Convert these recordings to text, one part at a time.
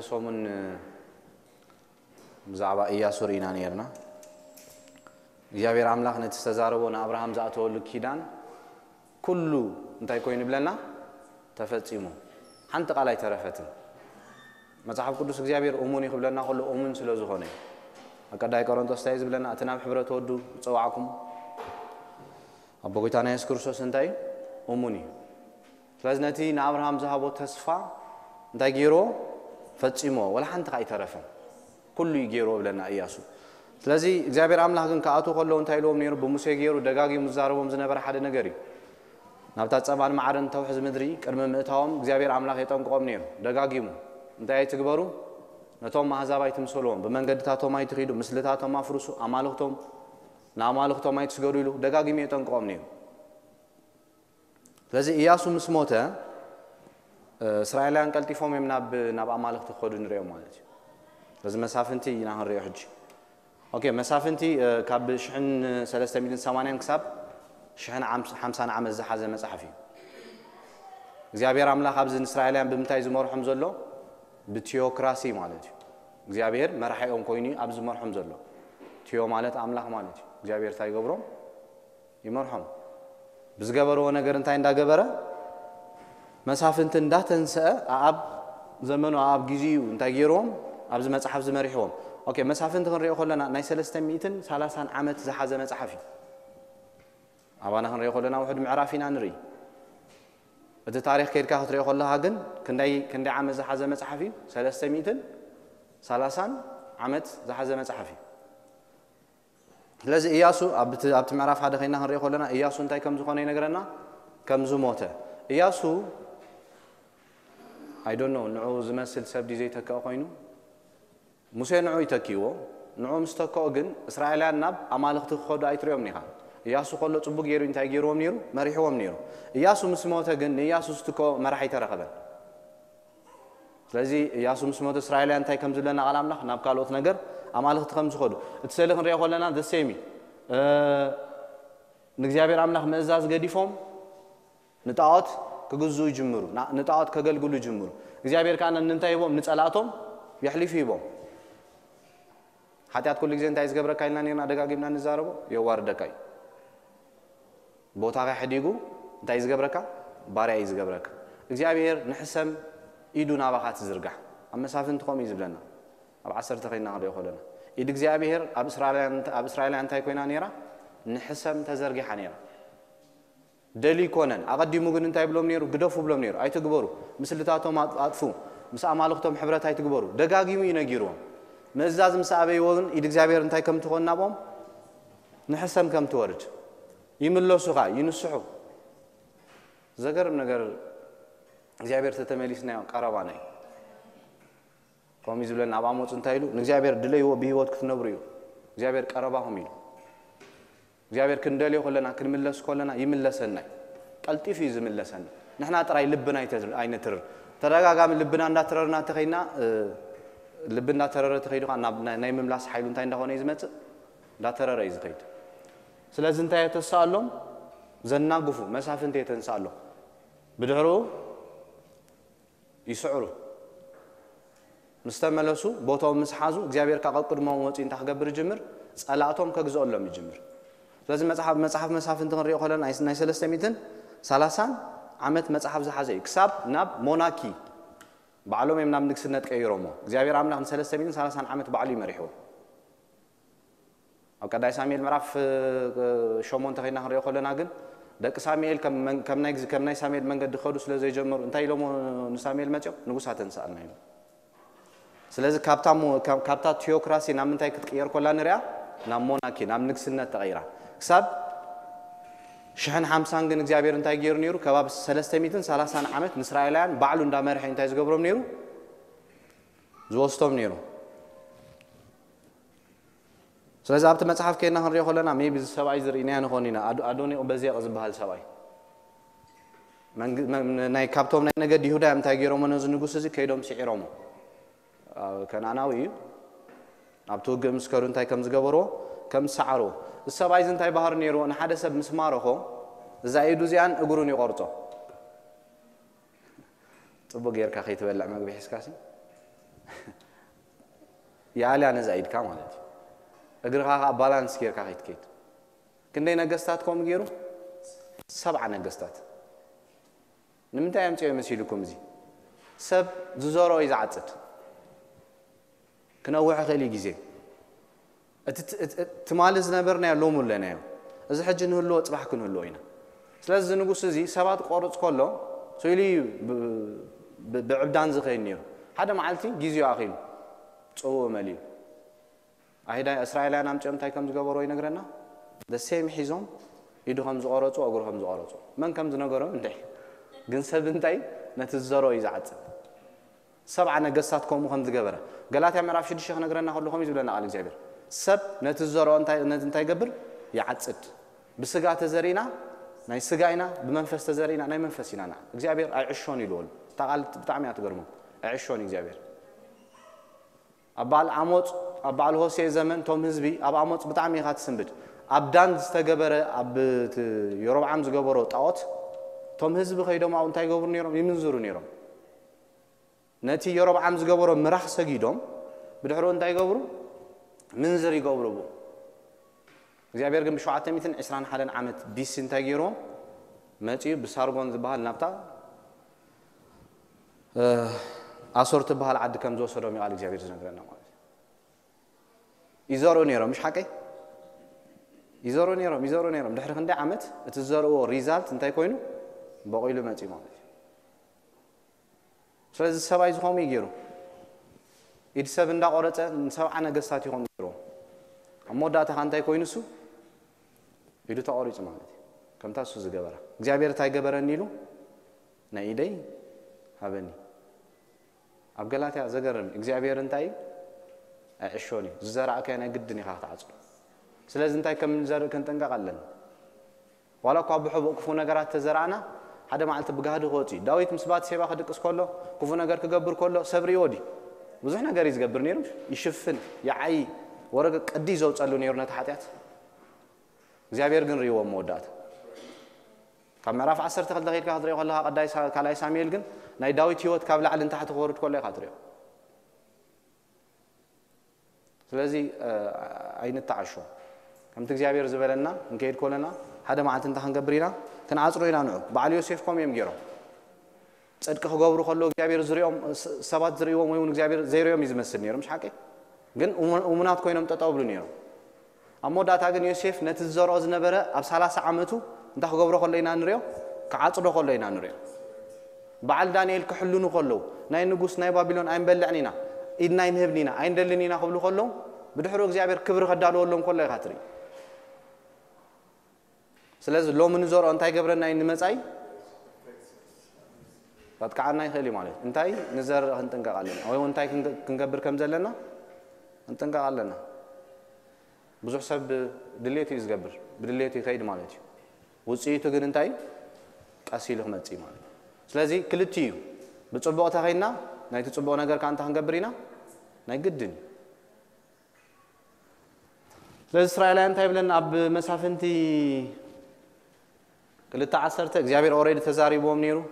سومن بزعبا إياسو رينا نيرنا እግዚአብሔር አምላክ ነተስተዛረበውን አብርሃም ዛተወል ኪዳን ኩሉ እንታይ ኮይኑ ብለና ተፈጽሞ ሓንቲ ቃል አይተረፈትን መጽሐፍ ቅዱስ እግዚአብሔር ኦሙን ይኽብለና ሁሉ ኦሙን ስለዝኾነ አቀዳይ ቆሮንቶስ ታይዝ ብለና አትናብ ሕብረት ወዱ ጽዋዕኩም አቦ ጌታና ኢየሱስ ክርስቶስ እንታይ ኦሙኒ ስለዚህ አብርሃም ዛሃቦ ተስፋ እንታይ ገይሮ ፈጽሞ ወላ ሓንቲ ቃል አይተረፈን ኩሉ ይገይሮ ብለና ኢያሱ ስለዚህ እግዚአብሔር አምላክ ግን ካአቶ ኮለው እንታይሎም ነይሩ በሙሴ ገይሩ ደጋጊ ሙዛረቦም ዝነበረ ሓደ ነገር እዩ ናብታ ጸባን ማዕረን ተውሕዝ ምድሪ ቅድመ ምእታዎም እግዚአብሔር አምላክ የጠንቆም ነይሩ ደጋጊሙ እንታይ ትግበሩ ነቶም አሕዛባይ ትምሰሎም በመንገድታቶም አይትኺዱ ምስልታቶም አፍርሱ አማልክቶም ናማልክቶም አይትስገዱ ይሉ ደጋጊሙ የጠንቆም ነይሩ ስለዚህ ኢያሱ ምስሞተ እስራኤላውያን ቀልጢፎም ናብ አማልክት ኸዱ ንሪኦም ማለት እዩ ስለዚህ መሳፍንቲ ናህሪዮ ሕጂ اوكي مسافنتي كاب شحن 380 كساب شحن 50 عام زحازه مصحفي እግዚአብሔር አምላክ አብዝን እስራኤላውያን በምታይ ዝመርሑም ዘሎ በቲዮክራሲ ማለት እዩ እግዚአብሔር መራሒኦም ኮይኑ አብዝ መርሑም ዘሎ ቲዮ ማለት አምላክ ማለት እዩ እግዚአብሔር ታይገብሮም ይመርሑም ብዝገበረው ነገር እንታይ እንዳገበረ መሳፍንት እንዳተንሰአ አብ ዘመኑ አብ ግዚኡ እንታይ ገይሮም አብዝ መጽሐፍ ዝመሪሕዎም اوكي مسافنت ክንሪኦ ኮለና ናይ 330 ዓመት ዝሓዘ መጽሐፊ አባና ክንሪኦ ኮለና ውሕድ ምዕራፊና ንሪ እቲ ታሪኽ ከይድካ ክትሪኦ ኮለካ ግን ክንደይ ዓመት ዝሓዘ መጽሐፊ 330 ዓመት ዝሓዘ መጽሐፊ ስለዚህ ኢያሱ ኣብቲ ምዕራፍ ሓደ ኸይና ክንሪኦ ኮለና ኢያሱ እንታይ ከም ዝኾነ ይነግረና ከም ዝሞተ ኢያሱ I don't know ንዑ ዝመስል ሰብ ዲዘይተካ ኮይኑ ሙሴ ንዑ ይተኪዎ ንዑ ምስተከኦ ግን እስራኤላውያን ናብ አማልክት ኸዱ አይትሪኦም ኒኻ ኢያሱ ኮሎ ጽቡቅ ገይሩ እንታይ ገይሮም ነይሩ መሪሕዎም ነይሩ ኢያሱ ምስሞተ ግን ኢያሱ ስተኮ መራሒ ተረኸበን ስለዚህ ኢያሱ ምስሞተ እስራኤላውያን እንታይ ከም ዝለና ቃል አምላክ ናብ ካልኦት ነገር አማልክት ከም ዝኸዱ እትሰለ ክንሪኦ ኮለና ደሰሚ ንእግዚአብሔር አምላክ መእዛዝ ገዲፎም ንጣዖት ክግዙ ይጅምሩ ንጣዖት ከገልግሉ ይጅምሩ እግዚአብሔር ካና እንታይ ይቦም ንጸላቶም يحلف يبom ኃጢአት ኩሉ ጊዜ እንታይ ዝገብረካ ኢልና ነና ደጋግምና ንዛረቦ የዋርደካይ ቦታጋ ሕዲጉ እንታይ ዝገብረካ ባሪያ ይዝገብረካ እግዚአብሔር ንሕሰም ኢዱና ባኻት ዝርጋሕ ኣብ መሳፍንትኩም ይዝብለና ኣብ 10 ኸይና ንሪኦ ኮለና ኢድ እግዚአብሔር ኣብ እስራኤላውያን እንታይ ኮይና ነራ ንሕሰም ተዘርጊሓ ነራ ደሊ ኮነን አቀዲሙ ግን እንታይ ብሎም ነሩ ግደፉ ብሎም ነሩ አይትግበሩ ምስልታቶም አጥፉ ምስ አማልክቶም ሕብረት አይትግበሩ ደጋጊሙ ይነጊሩም መዛዝ ምሳበይ ወን ኢድ እግዚአብሔር እንታይ ከም ትኾናቦም ንሕሰም ከም ትወርድ ይምለሱኻ ይንስሑ ዘገርም ነገር እግዚአብሔር ተተመሊስና ቀረባና ቆም ይዝብለና አባሞጽ እንታይ ይሉ ንእግዚአብሔር ድለይዎ በህይወት ክትነብሩ እዩ እግዚአብሔር ቀረባሁም ይሉ እግዚአብሔር ክንደልዮ ኮለና ክንምለስ ኮለና ይምለሰና ቀልጢፍ ይዝምለሰና ንሕና ጥራይ ልብና አይነትር ተረጋጋም ልብና እንዳተረርና ተኸይና ልብና ተረረ ተኸይዱካ ናይ መምላስ ኃይሉ እንታይ እንደሆነ ይዝመጽ እንዳተረረ ይዝኸይድ ስለዚህ እንታይ ተሳሎም ዘናጉፉ መሳፍንት የተንሳሎ ብድሕሩ ይስዕሩ ምስተመለሱ ቦታው ምስሓዙ እግዚአብሔር ካቀቅድሞም ወጪ እንታ ገብር ጅምር ጸላቶም ከግዘኦሎም ይጅምር ስለዚህ መጽሐፍ መሳፍንት ክንሪኦ ኮለና ናይ 330 ዓመት መጽሐፍ ዝሓዘ ክሳብ ናብ ሞናኪ ባዕሎም የምናም ንግስነት ቀይሮሞ እግዚአብሔር አምላክ 330 ዓመት ባዕሉ ይመሪሕዎ ኣብ ቀዳይ ሳሙኤል ምዕራፍ 8 ተኸይና ክንሪኦ ኮለና ግን ደቂ ሳሙኤል ከም ናይ ሳሙኤል መንገዲ ኸዱ ስለዘይ ጀመሩ እንታይ ኢሎም ንሳሙኤል መጽዮ ንጉሳት ተንሳልና እዩ ስለዚህ ካብታ ቲዮክራሲ ናብ ምንታይ ክትቀየር ኮላ ንሪያ ናብ ሞናኪ ናብ ንግስነት ተቀይራ ክሳብ شحن حمسان ግን እግዚአብሔር እንታይ ገይሩ ነሩ ከባብ 330 ዓመት ንእስራኤላውያን ባዕሉ እንዳመርሕ እንታይ ዝገብሮም ነሩ ዝወስቶም ነሩ ስለዚህ ኣብቲ መጽሐፍ ከይና ክንሪኦ ኮለና ሜቢ ሰብኣይ ዝርኢና ንኾኒና አዶኒ በዚያ ዝባሃል ሰብኣይ ናይ ካብቶም ናይ ነገድ ይሁዳ እንታይ ገይሮም ነዚ ንጉስ እዚ ከይዶም ሲዒሮም ከናናዊ ኣብቲ ውግእ ምስከሩ እንታይ ከም ዝገበርዎ ከም ሰዓሮ السبعي زنتاي بحر نيرو أنا حدا سب مسماره خو زايدو زيان أقولون يقرطو تبغى غير كخي تبلع ما بيحس كاسي يالي أنا زايد كمالتي أجرها بالانس كير كايت كيت كندي نجستات كم جيرو 7 نجستات نمتى يوم تيجي مسيلكم زي سب زوزارو إذا عطت كنا واحد خلي جزء تمالز نبرنا لوم ولا نايم إذا حج إنه اللو تصبح كنه اللو هنا سلز نقول زي سبات قارص كله سويلي بعبدان زخينيو هذا معلتي جزء آخر تصوّر مليو أهيدا إسرائيل أنا أمشي أمتى كم زجاجة ينقرنا the same حزام يدو هم زقاراتو أقول هم زقاراتو من كم زنقرا منتهي جنس بنتاي نتزارو يزعت 7 نجسات كم هم زجاجة قالت يا مرافش الشيخ نقرنا هذا هم يزبلنا على الجبر سب نتزارو أنتي قبر يعتت بسجات زرينا ناي سجاينا بمنفس تزرينا ناي منفسينا نا الجبر عشوني لول تعال بتعمي أتقرمو عشوني الجبر أبال عمود أبال هو سي زمن توم هزبي أب عمود بتعمي هات سنبت أبدان استجبر أب يروب عم زجبرو تعوت توم هزبي خيدهم أو أنتي جبر نيرم يمنزورو نيرم نتي يروب عم زجبرو مرخ سجيدهم بدحرو أنتي جبرو منزر يجبرو بو زي بيرجم شو عتميتن 20 حدا عمت بيس أنتي جيرو ماشي بسارقون زبال نبتا أصورت بها العد كم زوج صدام يقال جابير زنقرنا مالك يزارو نيرم مش حكي يزارو نيرم دحر خندي عمت تزارو ريزالت انتي كوينو بقيلو ماتي مالك سلاز السبع يزخوم يجيرو يدسب اندا قرطه سبع نغسات يخوم يجيرو اموداته خانتي كوينسو يدو تقوريص مالك كم تاسو زغبره እግዚአብሔር ታይ ገበረኒሉ ናይደይ ሀበኒ أبجلاتي زجرم إخبار أنتاي عشوني زرع كأنه جدني خاطر عصر سلز أنتاي كم زر كنت نقلن ولا قاب حب كفونا جرات تزرعنا هذا ما علت بجهاد غوتي داويت مسبات سبا خدك اسكولو كفونا جر كجبر كله صبري ودي بزحنا جريز جبر نيرمش يشفن يعي ورق قدي زوج قالوا نيرنا تحتيات إخبار جن ريوم مودات كم عرف 10 دقائق كهدري والله قداي كلاي ساميل جن ناي داويت يوت قبل على انت تحت غورت كله خاطريو ስለዚህ አይነት ታዓሾ ከምት እግዚአብሔር ዝበለና እንከይድ ኮለና ሓደ ማዓልት እንታ ክንገብሪና ከንዓጽሮ ኢና ንዑ በዓል ዮሴፍ ኮም እዮም ገይሮም ጽድቅ ክገብሩ ከሎ እግዚአብሔር ዝሪኦም ሰባት ዝሪኦም ወይ እግዚአብሔር ዘይሪኦም ይዝመስል ነይሮም ሻቂ ግን እሙናት ኮይኖም ተጣው ብሉ ነይሮም አሞዳታ ግን ዮሴፍ ነቲ ዘሮ ዝነበረ ኣብ 30 ዓመቱ እንታ ክገብሩ ከሎ ኢና ንሪዮ ከዓጽሮ ከሎ ኢና ንሪዮ በዓል ዳንኤል ክሕሉኑ ከሎ ናይ ንጉስ ናይ ባቢሎን ኣይንበልዕኒና إدنا ينهبنينا عين دلنينا قبل خلهم بدحرو إخبار كبر خدالو لهم كله خاطري سلاز لو من زور أنتاي قبرنا إن مساي بعد كعنا يخلي ماله أنتاي نزار هنتن كعلنا أو أنتاي كنقبر كم زلنا هنتن كعلنا بزح سب دليتي يزقبر بدليتي خيد ماله وصي تقول أنتاي أسيله متسي ماله سلازي كل تيو بتصبوا تخيلنا ناي تصبوا نجار كان تهنقبرينا نايقدن لإسرائيليان تايبلن أب مسافنتي كل تعسرت إخبار أوريد تزاري بوم نيرو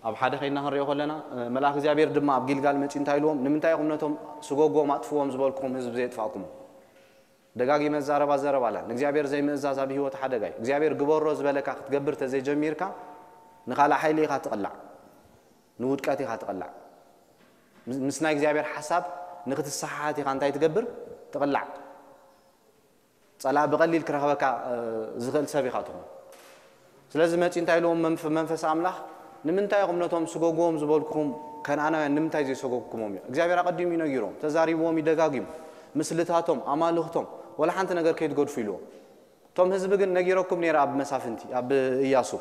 أب حدا خينا هنريو خلنا ملاك إخبار دم أب جيل متين تايلوم نمنتاي قمناتهم سجوجو ماتفوهم زبالكم حزب زيت فاكم دقاقي مزارة بازارة بالا إخبار زي مزاز أبي هو تحدا جاي إخبار جبار روز بالك أخت جبرت زي جميركا نخلع حيلي خاتقلع نود كاتي خاتقلع مسنا إخبار حساب نقطة الصحة كانت تجبر تقلع صلاة بقليل كرهبك زغل سابقاتهم لازم أنتي لهم منفس عملاق نمنتاي قمناتهم سجوجهم زبالكم كان أنا نمنتاي زي سجوجكم هم إخبار قديم ينجيرهم تزاري وهم يدقاقيم مثلتهم أمالهم ولا حنت نجار كيد جود فيلو توم هزبجن نجيركم نير أب مسافنتي أب ياسو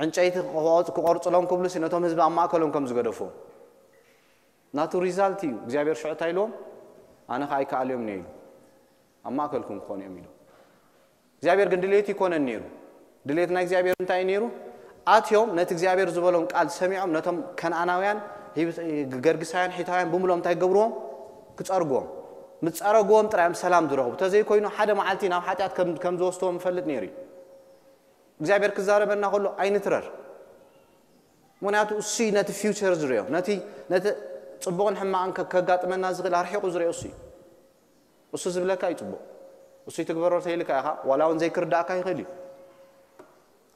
أنت أيت قارص لهم كبلس إن توم هزب أما كلهم كم زجدفو ناتو ريزالتي إخبار شو تايلهم أنا خايك عليهم نيل أما كلكم كون يميلو إخبار قندليتي كون النيرو دليتنا إخبار نتاي نيرو آتيوم نت إخبار زبالهم قال سمعهم نتهم كان أنا ويان هي جرجسان حيتاين بملهم تاي جبروهم كتأرجوهم متأرجوهم ترى سلام درهم تزي كوينو حدا معلتين أو حتى كم زوجتهم فلت نيري إخبار كزارة بنا قولوا أين ترر مناتو سي نت فيوتشرز ريو نت ጽቡቕን ሕማቕን ከጋጥመና ዝኽእል ኣርሒቑ ዝርኦ እሱ ዝብለካ ይጽቡቕ እሱ ይትግበሮ ተይልካ ኢኻ ዋላ እውን ዘይክርዳእካ ይኽእል እዩ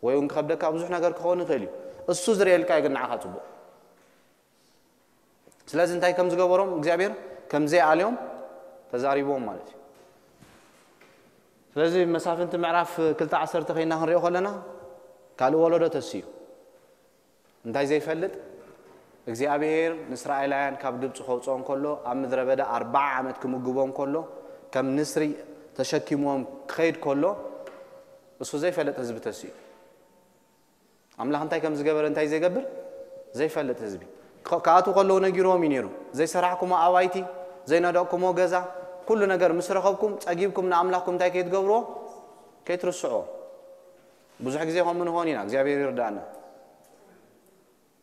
ወይ እውን ክኸብደካ ብዙሕ ነገር ክኸውን ይኽእል እዩ እሱ ዝርኤልካ ይግንዓኻ ጽቡቕ ስለዚ እንታይ ከም ዝገበሮም እግዚኣብሔር ከምዘይ ኣልዮም ተዛሪቦም ማለት እዩ ስለዚ መሳፍንቲ ምዕራፍ 2:10 ኸይና ክንሪኦ ከለና ካልእ ወለዶ ተስዩ እንታይ ዘይፈልጥ እግዚአብሔር ንእስራኤላውያን ካብ ግብጽ ኸውጾም ከሎ ኣብ ምድረ በዳ 40 ዓመት ክምግቦም ከሎ ከም ንስሪ ተሸኪሞም ክኸይድ ከሎ እሱ ዘይፈልጥ ህዝቢ ተስዩ ኣምላኽ እንታይ ከም ዝገበረ እንታይ ዘይገብር ዘይፈልጥ ህዝቢ ካኣቱ ከለዉ ነጊሮም እዩ ነይሩ ዘይሰራሕኩሞ ኣባይቲ ዘይነደቕኩሞ ገዛ ኩሉ ነገር ምስ ረኸብኩም ፀጊብኩም ንኣምላኽኩም እንታይ ከይትገብርዎ ከይትርስዕዎ ብዙሕ ግዜ ከምኡ ንኾን ኢና እግዚኣብሔር ይርዳእና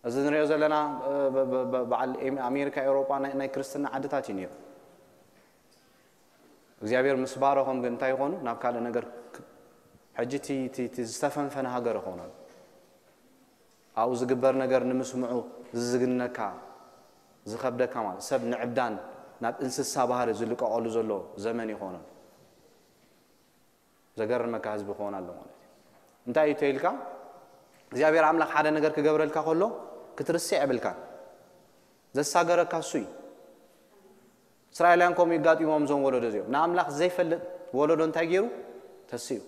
እዚ ንሪኦ ዘለና በዓል ኣሜሪካ ኤውሮጳ ናይ ክርስትና ዓድታት እዩ ነይሩ እግዚአብሔር ምስ ባረኾም ግን እንታይ ይኾኑ ናብ ካልእ ነገር ሕጂ እቲ ዝተፈንፈነ ሃገር ይኾናሉ ኣብኡ ዝግበር ነገር ንምስምዑ ዝዝግነካ ዝኸብደካ ማለት ሰብ ንዕብዳን ናብ እንስሳ ባህሪ ዝልቀቐሉ ዘሎ ዘመን ይኾናል ዘገርመካ ህዝቢ ይኾናሉ ማለት እዩ እንታይ እዩ ተይልካ እግዚአብሔር ኣምላኽ ሓደ ነገር ክገብረልካ ከሎ ክትርስዕ የብልካን ዘሳገረካ እሱ እዩ እስራኤላውያን ከምኡ ይጋጢሞም ዞም ወለዶ እዚኦም ንኣምላኽ ዘይፈልጥ ወለዶ እንታይ ገይሩ ተስዩ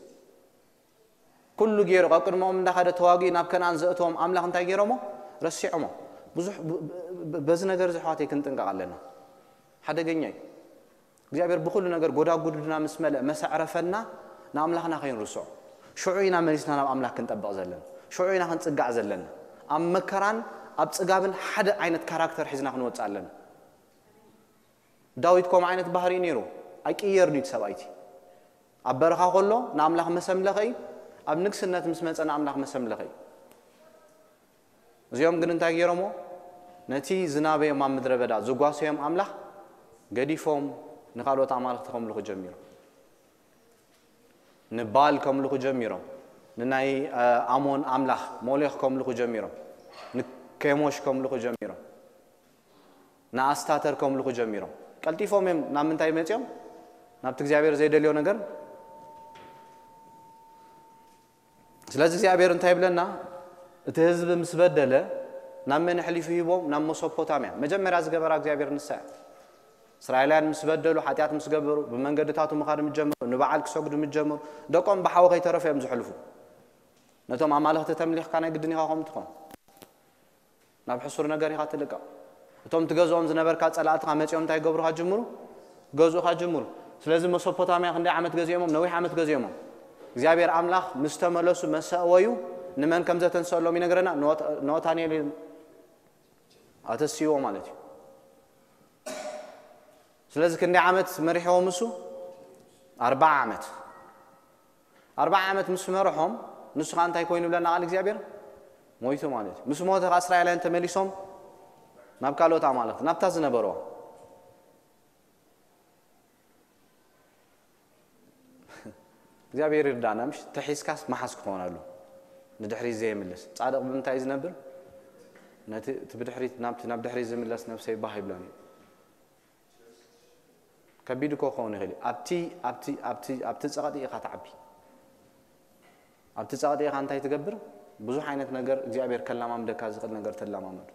ኩሉ ገይሩ ኣብ ቅድሞም እንዳኸደ ተዋጊኡ ናብ ከነዓን ዘእትዎም ኣምላኽ እንታይ ገይሮሞ ረሲዖሞ ብዙሕ በዚ ነገር ዝሕዋተይ ክንጥንቀቕ ኣለና ሓደገኛ እዩ እግዚአብሔር ብኩሉ ነገር ጎዳጉድና ምስ መልእ መሰዕረፈና ንኣምላኽና ከይንርስዖ ሽዑ ኢና መሊስና ናብ ኣምላኽ ክንጠብቕ ዘለና ሽዑ ኢና ክንጽጋዕ ዘለና ኣብ መከራን ኣብ ጽጋብን ሓደ ዓይነት ካራክተር ሒዝና ክንወጽእ ኣለና ዳዊት ከም ዓይነት ባህሪ ነይሩ ኣይቅየርኒ እቲ ሰብኣይቲ ኣብ በረኻ ከሎ ንኣምላኽ መሰምለኸ እዩ ኣብ ንግስነት ምስ መፀ ንኣምላኽ መሰምለኸ እዩ እዚኦም ግን እንታይ ገይሮሞ ነቲ ዝናበዮም ኣብ ምድረ በዳ ዝጓሰዮም ኣምላኽ ገዲፎም ንኻልኦት ኣማልኽቲ ከምልኹ ጀሚሮም ንባል ከምልኹ ጀሚሮም ንናይ ኣሞን ኣምላኽ ሞሌኽ ከምልኹ ጀሚሮም ንኬሞሽ ከምልኹ ጀሚሮም ንኣስታተር ከምልኹ ጀሚሮም ቀልጢፎም እዮም ናብ ምንታይ መፅኦም ናብቲ እግዚአብሔር ዘይደልዮ ነገር ስለዚ እግዚአብሔር እንታይ ይብለና እቲ ህዝቢ ምስ በደለ ናብ መን ሕሊፉ ሂቦም ናብ ሜሶፖታምያ መጀመርያ ዝገበራ እግዚአብሔር ንስያ እስራኤላውያን ምስ በደሉ ኃጢአት ምስ ገበሩ ብመንገድታቱ ምኻድ ምጀመሩ ንበዓል ክሰግዱ ምጀመሩ ደቆም ብሓዊ ከይተረፉ እዮም ዝሕልፉ ነቶም ኣማልኽቲ ተምሊኽካ ናይ ግድን ኢኻ ከም ትኾን ናብ ሕሱር ነገር ኢኻ ትልቀቕ እቶም ትገዝኦም ዝነበርካ ጸላእትኻ መፂኦም እንታይ ገብሩኻ ጅምሩ ገዝኡኻ ጅምሩ ስለዚ ሜሶፖታምያ ክንደይ ዓመት ገዚኦሞም ነዊሕ ዓመት ገዚኦሞም እግዚአብሔር ኣምላኽ ምስ ተመለሱ መሰእወዩ ንመን ከም ዘተንሰሎም ይነግረና ኖታንኤል ኣተስይዎ ማለት እዩ ስለዚ ክንደይ ዓመት መሪሖም እሱ 40 ዓመት 40 ዓመት ምስ መርሖም ንሱ ኸ እንታይ ኮይኑ ብለና ቃል እግዚአብሔር ሞይቱ ማለት እዩ ምስ ሞተ ኸ እስራኤላውያን ተመሊሶም ናብ ካልኦት ኣማልኽቲ ናብታ ዝነበርዎ እግዚአብሔር ይርዳእና ምሽ ተሒዝካስ መሓዝ ክኾነሉ ንድሕሪት ዘይምልስ ጻድቕ ብምንታይ ዝነብር ነቲ ብድሕሪት ናብ ድሕሪት ዝምለስ ነፍሰይ ባህ ይብለኒ ከቢድ እኮ ክኸውን ይኽእል ኣብቲ ጸቐጢ ኢኻ ትዓቢ ኣብቲ ጸቐጢ ኢኻ እንታይ ትገብር ብዙሕ ዓይነት ነገር እግዚአብሔር ከላማምደካ ዝኽእል ነገር ተላማመዱ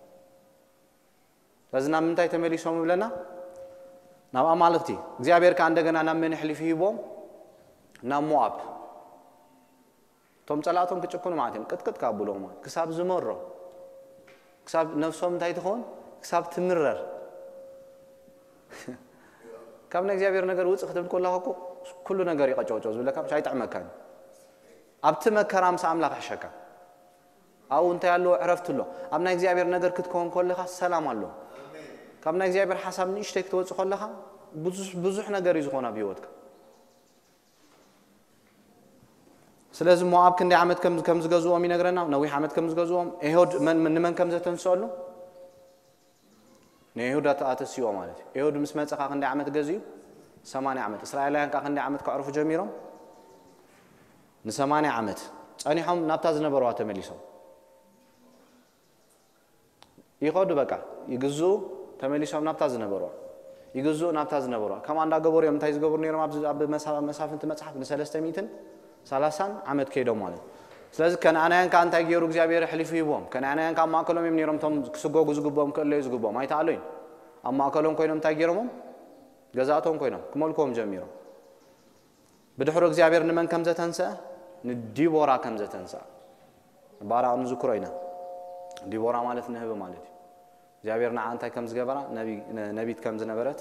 ስለዚ ናብ ምንታይ ተመሊሶም ይብለና ናብ ኣማልኽቲ እግዚአብሔር ከዓ እንደገና ናብ መን ሕሊፉ ሂቦም ናብ ሞዓብ ቶም ጸላእቶም ክጭክኑ ማለት እዮም ቅጥቅጥ ካብሎም ክሳብ ዝመሮ ክሳብ ነፍሶም እንታይ ትኾን ክሳብ ትምረር ካብ ናይ እግዚአብሔር ነገር ውፅእ ክትብል ከለኻ እኮ ኩሉ ነገር ይቐጨውጨው ዝብለካ ምሽ ኣይጥዕመካን ኣብቲ መከራ ምስ ኣምላኽ ይሕሸካ ኣብኡ እንታይ ኣለዎ ዕረፍቲ ኣሎ ኣብ ናይ እግዚአብሔር ነገር ክትከውን ከለኻ ሰላም ኣሎ ካብ ናይ እግዚአብሔር ሓሳብ ንእሽተይ ክትወፅእ ከለኻ ብዙሕ ነገር እዩ ዝኾን ኣብ ህይወትካ ስለዚ ሞዓብ ክንደይ ዓመት ከም ዝገዝኦም ይነግረና ነዊሕ ዓመት ከም ዝገዝኦም ኤሁድ ንመን ከም ዘተንስአሉ ንኤሁድ ኣተስይዎ ማለት እዩ ኤሁድ ምስ መፅኻ ክንደይ ዓመት ገዝኡ 80 ዓመት እስራኤላውያን ከዓ ክንደይ ዓመት ከዕርፉ ጀሚሮም ን80 ዓመት ጸኒሖም ናብታ ዝነበርዋ ተመሊሶም ይኸዱ በቃ ይግዝኡ ተመሊሶም ናብታ ዝነበሩ ይግዙ ናብታ ዝነበሩ ከማ እንዳገበሩ እንታይ ዝገብሩ ነይሮም ኣብ መሳፍንቲ መጽሓፍ ለ330 ዓመት ከይዶም ማለት ስለዚህ ከነዓናያን ካንታይ ገይሩ እግዚአብሔር ሕሊፉ ይቦም ከነዓናያን ካ ማእከሎም እዮም ነይሮም ቶም ክስጎጉ ዝግቦም ከለዩ ዝግቦም አይታሉኝ ኣብ ማእከሎም ኮይኖም እንታይ ገይሮም ገዛቶም ኮይኖም ክመልኮም ጀሚሮም ብድሕሪ እግዚአብሔር ንመን ከም ዘተንሰአ ንዲቦራ ከም ዘተንሰአ ባራኡ ንዝክሮይና ዲቦራ ማለት ንህብ ማለት እግዚአብሔር ንዓ እንታይ ከም ዝገበራ ነቢት ከም ዝነበረት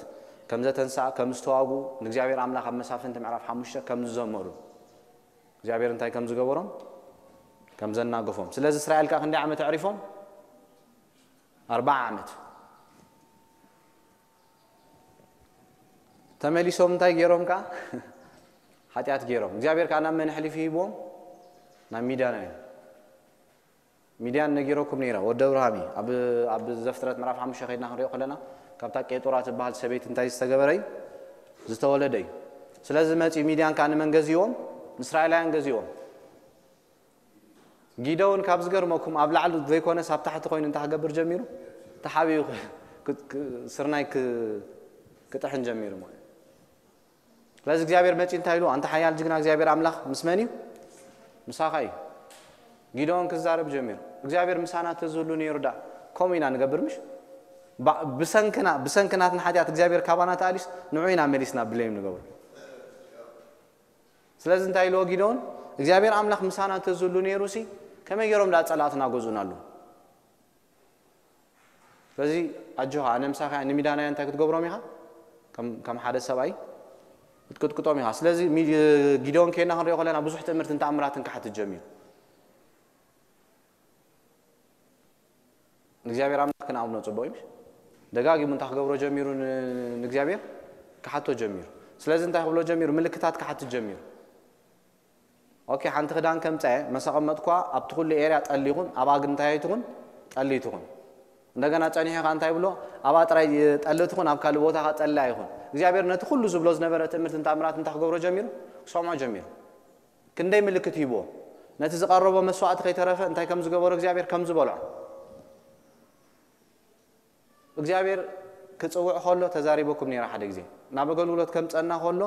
ከም ዘተንሰአ ከም ዝተዋጉ ንእግዚአብሔር ኣምላኽ ኣብ መሳፍንቲ ምዕራፍ 5 ከም ዝዘመሩ እግዚአብሔር እንታይ ከም ዝገበሮም ከም ዘናገፎም ስለዚህ እስራኤል ካ ክንደይ ዓመት ዕሪፎም 40 ዓመት ተመሊሶም እንታይ ገይሮም ካ ኃጢአት ገይሮም እግዚአብሔር ካ ናብ መን ሕሊፍ ይቦም ናብ ሚድያን ነጊሮኩም ነይራ ወደ አብርሃም ኣብ ዘፍጥረት ምዕራፍ 5 ኸይድና ክንሪኦ ከለና ካብታ ቄጦራ ትበሃል ሰበይት እንታይ ዝተገበረይ ዝተወለደይ ስለዚህ መጪ ሚድያን ካ ንመን ገዚኦም እስራኤላውያን ገዚኦም ጊደውን ካብ ዝገርመኩም ኣብ ላዕሊ ዘይኮነ ሳብ ታሕቲ ኮይኑ እንታይ ክገብር ጀሚሩ ተሓቢዩ ስርናይ ክጥሕን ጀሚሩ ማለት ስለዚህ እግዚአብሔር መጪ እንታይ ኢሉ አንተ ሓያል ጅግና እግዚአብሔር አምላኽ ምስመን እዩ ምሳኻ እዩ ጊደውን ክዛረብ ጀሚሩ እግዚአብሔር ምሳና ተዝሉ ነይሩዳ ኮሚና ንገብር ምሽ ብሰንክናት ንሓጢአት እግዚአብሔር ካባና ታሊስ ንዑይና መሊስና ብለይም ንገብር ስለዚህ እንታይ ኢሉ ጊደውን እግዚአብሔር አምላኽ ምሳና ተዝሉ ነይሩሲ ከመይ ገይሮም ዳጸላትና ጎዙናሉ ስለዚህ አጆሃ ኣነ ምሳኻ ንሚዳናያ እንታይ ክትገብሮም ኢኻ ከም ሓደ ሰብኣይ ክትቅጥቅጦም ኢኻ ስለዚህ ጊደውን ከና ክንሪኦ ከለና ብዙሕ ትምህርትን ተኣምራትን ክሓትት ጀሚሩ እግዚአብሔር አምላኽ ከናውኖ ጽቦይ ደጋጊሙ እንታይ ክገብሮ ጀሚሩ ንእግዚአብሔር ክሓቶ ጀሚሩ ስለዚህ እንታይ ክብሎ ጀሚሩ ምልክታት ክሓትት ጀሚሩ ኦኬ ሓንቲ ክዳን ከም ጻየ መሰቀመጥኳ ኣብቲ ኩሉ ኤሪያ ጠሊኹን ኣባግ እንታይ ይትኹን ጠሊትኹን እንደገና ጸኒሕ ካ እንታይ ብሎ ኣባ ጥራይ ጠልትኹን ኣብ ካል ቦታ ካ ጠላ ይኹን እግዚአብሔር ነቲ ኩሉ ዝብሎ ዝነበረ ትምህርትን ተኣምራት እንታይ ክገብሮ ጀሚሩ ክሰምዖ ጀሚሩ ክንደይ ምልክት ይቦ ነቲ ዝቀረቦ መስዋዕት ከይተረፈ እንታይ ከም ዝገበሮ እግዚአብሔር ከም ዝበልዖ እግዚአብሔር ክጽውዕ ከሎ ተዛሪበኩም ነይራ ሓደ ግዜ ናብ አገልግሎት ከም ጸና ከሎ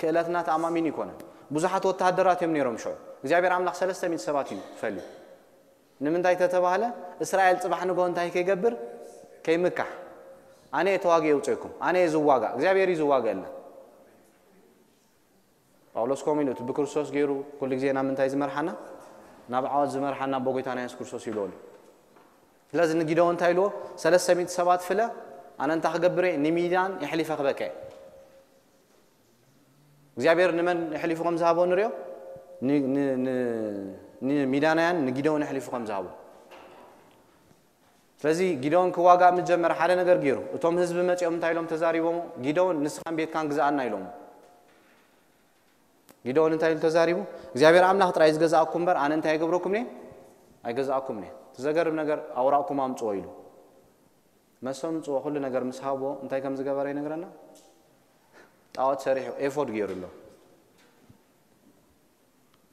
ክእለትና ተኣማሚን ይኮነ ብዙሓት ወታደራት እዮም ነይሮም ሸው እግዚአብሔር አምላኽ 300 ሰባት እዩ ፈልዩ ንምንታይ ተተባሃለ እስራኤል ጽባሕ ንጎ እንታይ ከይገብር ከይምካሕ ኣነ ተዋጊ ይውጽይኩም ኣነ ዝዋጋ እግዚአብሔር ይዝዋጋልና ጳውሎስ ኮሚኑት ብክርስቶስ ገይሩ ኩሉ ግዜ ናብ ምንታይ ዝመርሓና ናብ ዓወት ዝመርሓና በጎይታና ኢየሱስ ክርስቶስ ይሎል ስለዚህ ንጊደውን እንታይ ኢልዎ 300 ሰባት ፍለ ኣነ እንታይ ክገብር ንሚድያን ይሕሊፈ ክበከ እግዚአብሔር ንመን ይሕሊፉ ከም ዝሃቦ ንሪኦ ሚዳናያን ንጊደውን ይሕሊፉ ከም ዝሃቦ ስለዚህ ጊደውን ክዋጋ ምጀመር ሓደ ነገር ገይሩ እቶም ህዝብ መጽኦም እንታይ ኢሎም ተዛሪቦም ጊደውን ንስኻን ቤትካን ግዛአና ኢሎም ጊደውን እንታይ ኢሉ ተዛሪቡ እግዚአብሔር አምላኽ ጥራይ ዝገዛእኩም በር ኣነ እንታይ ይገብረኩም ነ ኣይገዛእኩም ነ ተዘገርም ነገር ኣውራእኩም ኣምጽኦ ኢሉ መሰም ጽኦ ሁሉ ነገር ምስሃቦ እንታይ ከም ዝገበረ ይነግረና ጣዖት ሰሪሑ ኤፎድ ገይሩሎ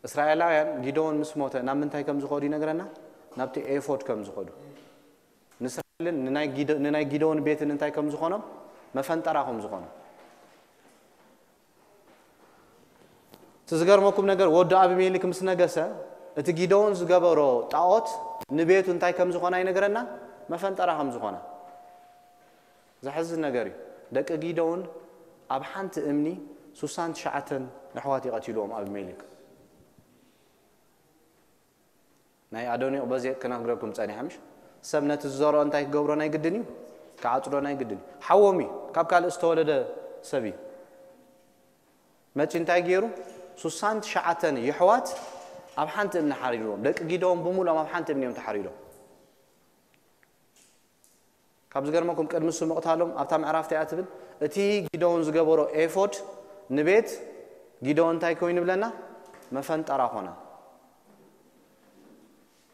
እስራኤላውያን ጊደውን ምስ ሞተ ናብ ምንታይ ከም ዝኸዱ ይነግረና ናብቲ ኤፎድ ከም ዝኸዱ ንእስራኤልን ንናይ ጊደውን ቤትን እንታይ ከም ዝኾኖም መፈንጠራ ከም ዝኾኖም ትዝገርመኩም ነገር ወዲ አቢሜሌክ ምስ ነገሰ እቲ ጊደውን ዝገበሮ ጣዖት ንቤቱ እንታይ ከም ዝኾና ይነግረና መፈንጠራ ከም ዝኾና ዝሕዝን ነገር እዩ ደቂ ጊደውን ኣብ ሓንቲ እምኒ 69 ኣሕዋት ይቀትልዎም አቢሜሌክ ናይ ኣዶኒዮ በዚ ከናግረኩም ጸኒሐምሽ ሰብ ነቲ ዝዘሮ እንታይ ክገብሮ ናይ ግድን እዩ ከዓጽዶ ናይ ግድን ሓወሚ ካብ ካልእ ዝተወለደ ሰብ እዩ መጪ እንታይ ገይሩ 69 ይሕዋት ኣብ ሓንቲ እምኒ ሓሪዶም ደቂ ጊደውን ብሙሉኦም ኣብ ሓንቲ እምኒ እዮም ተሓሪዶም ካብ ዝገርመኩም ቅድሚ እሱ ምቕታሎም ኣብታ ምዕራፍ ታያ ትብል እቲ ጊደውን ዝገበሮ ኤፎድ ንቤት ጊደውን እንታይ ኮይኑ ብለና መፈንጠራ ኾነ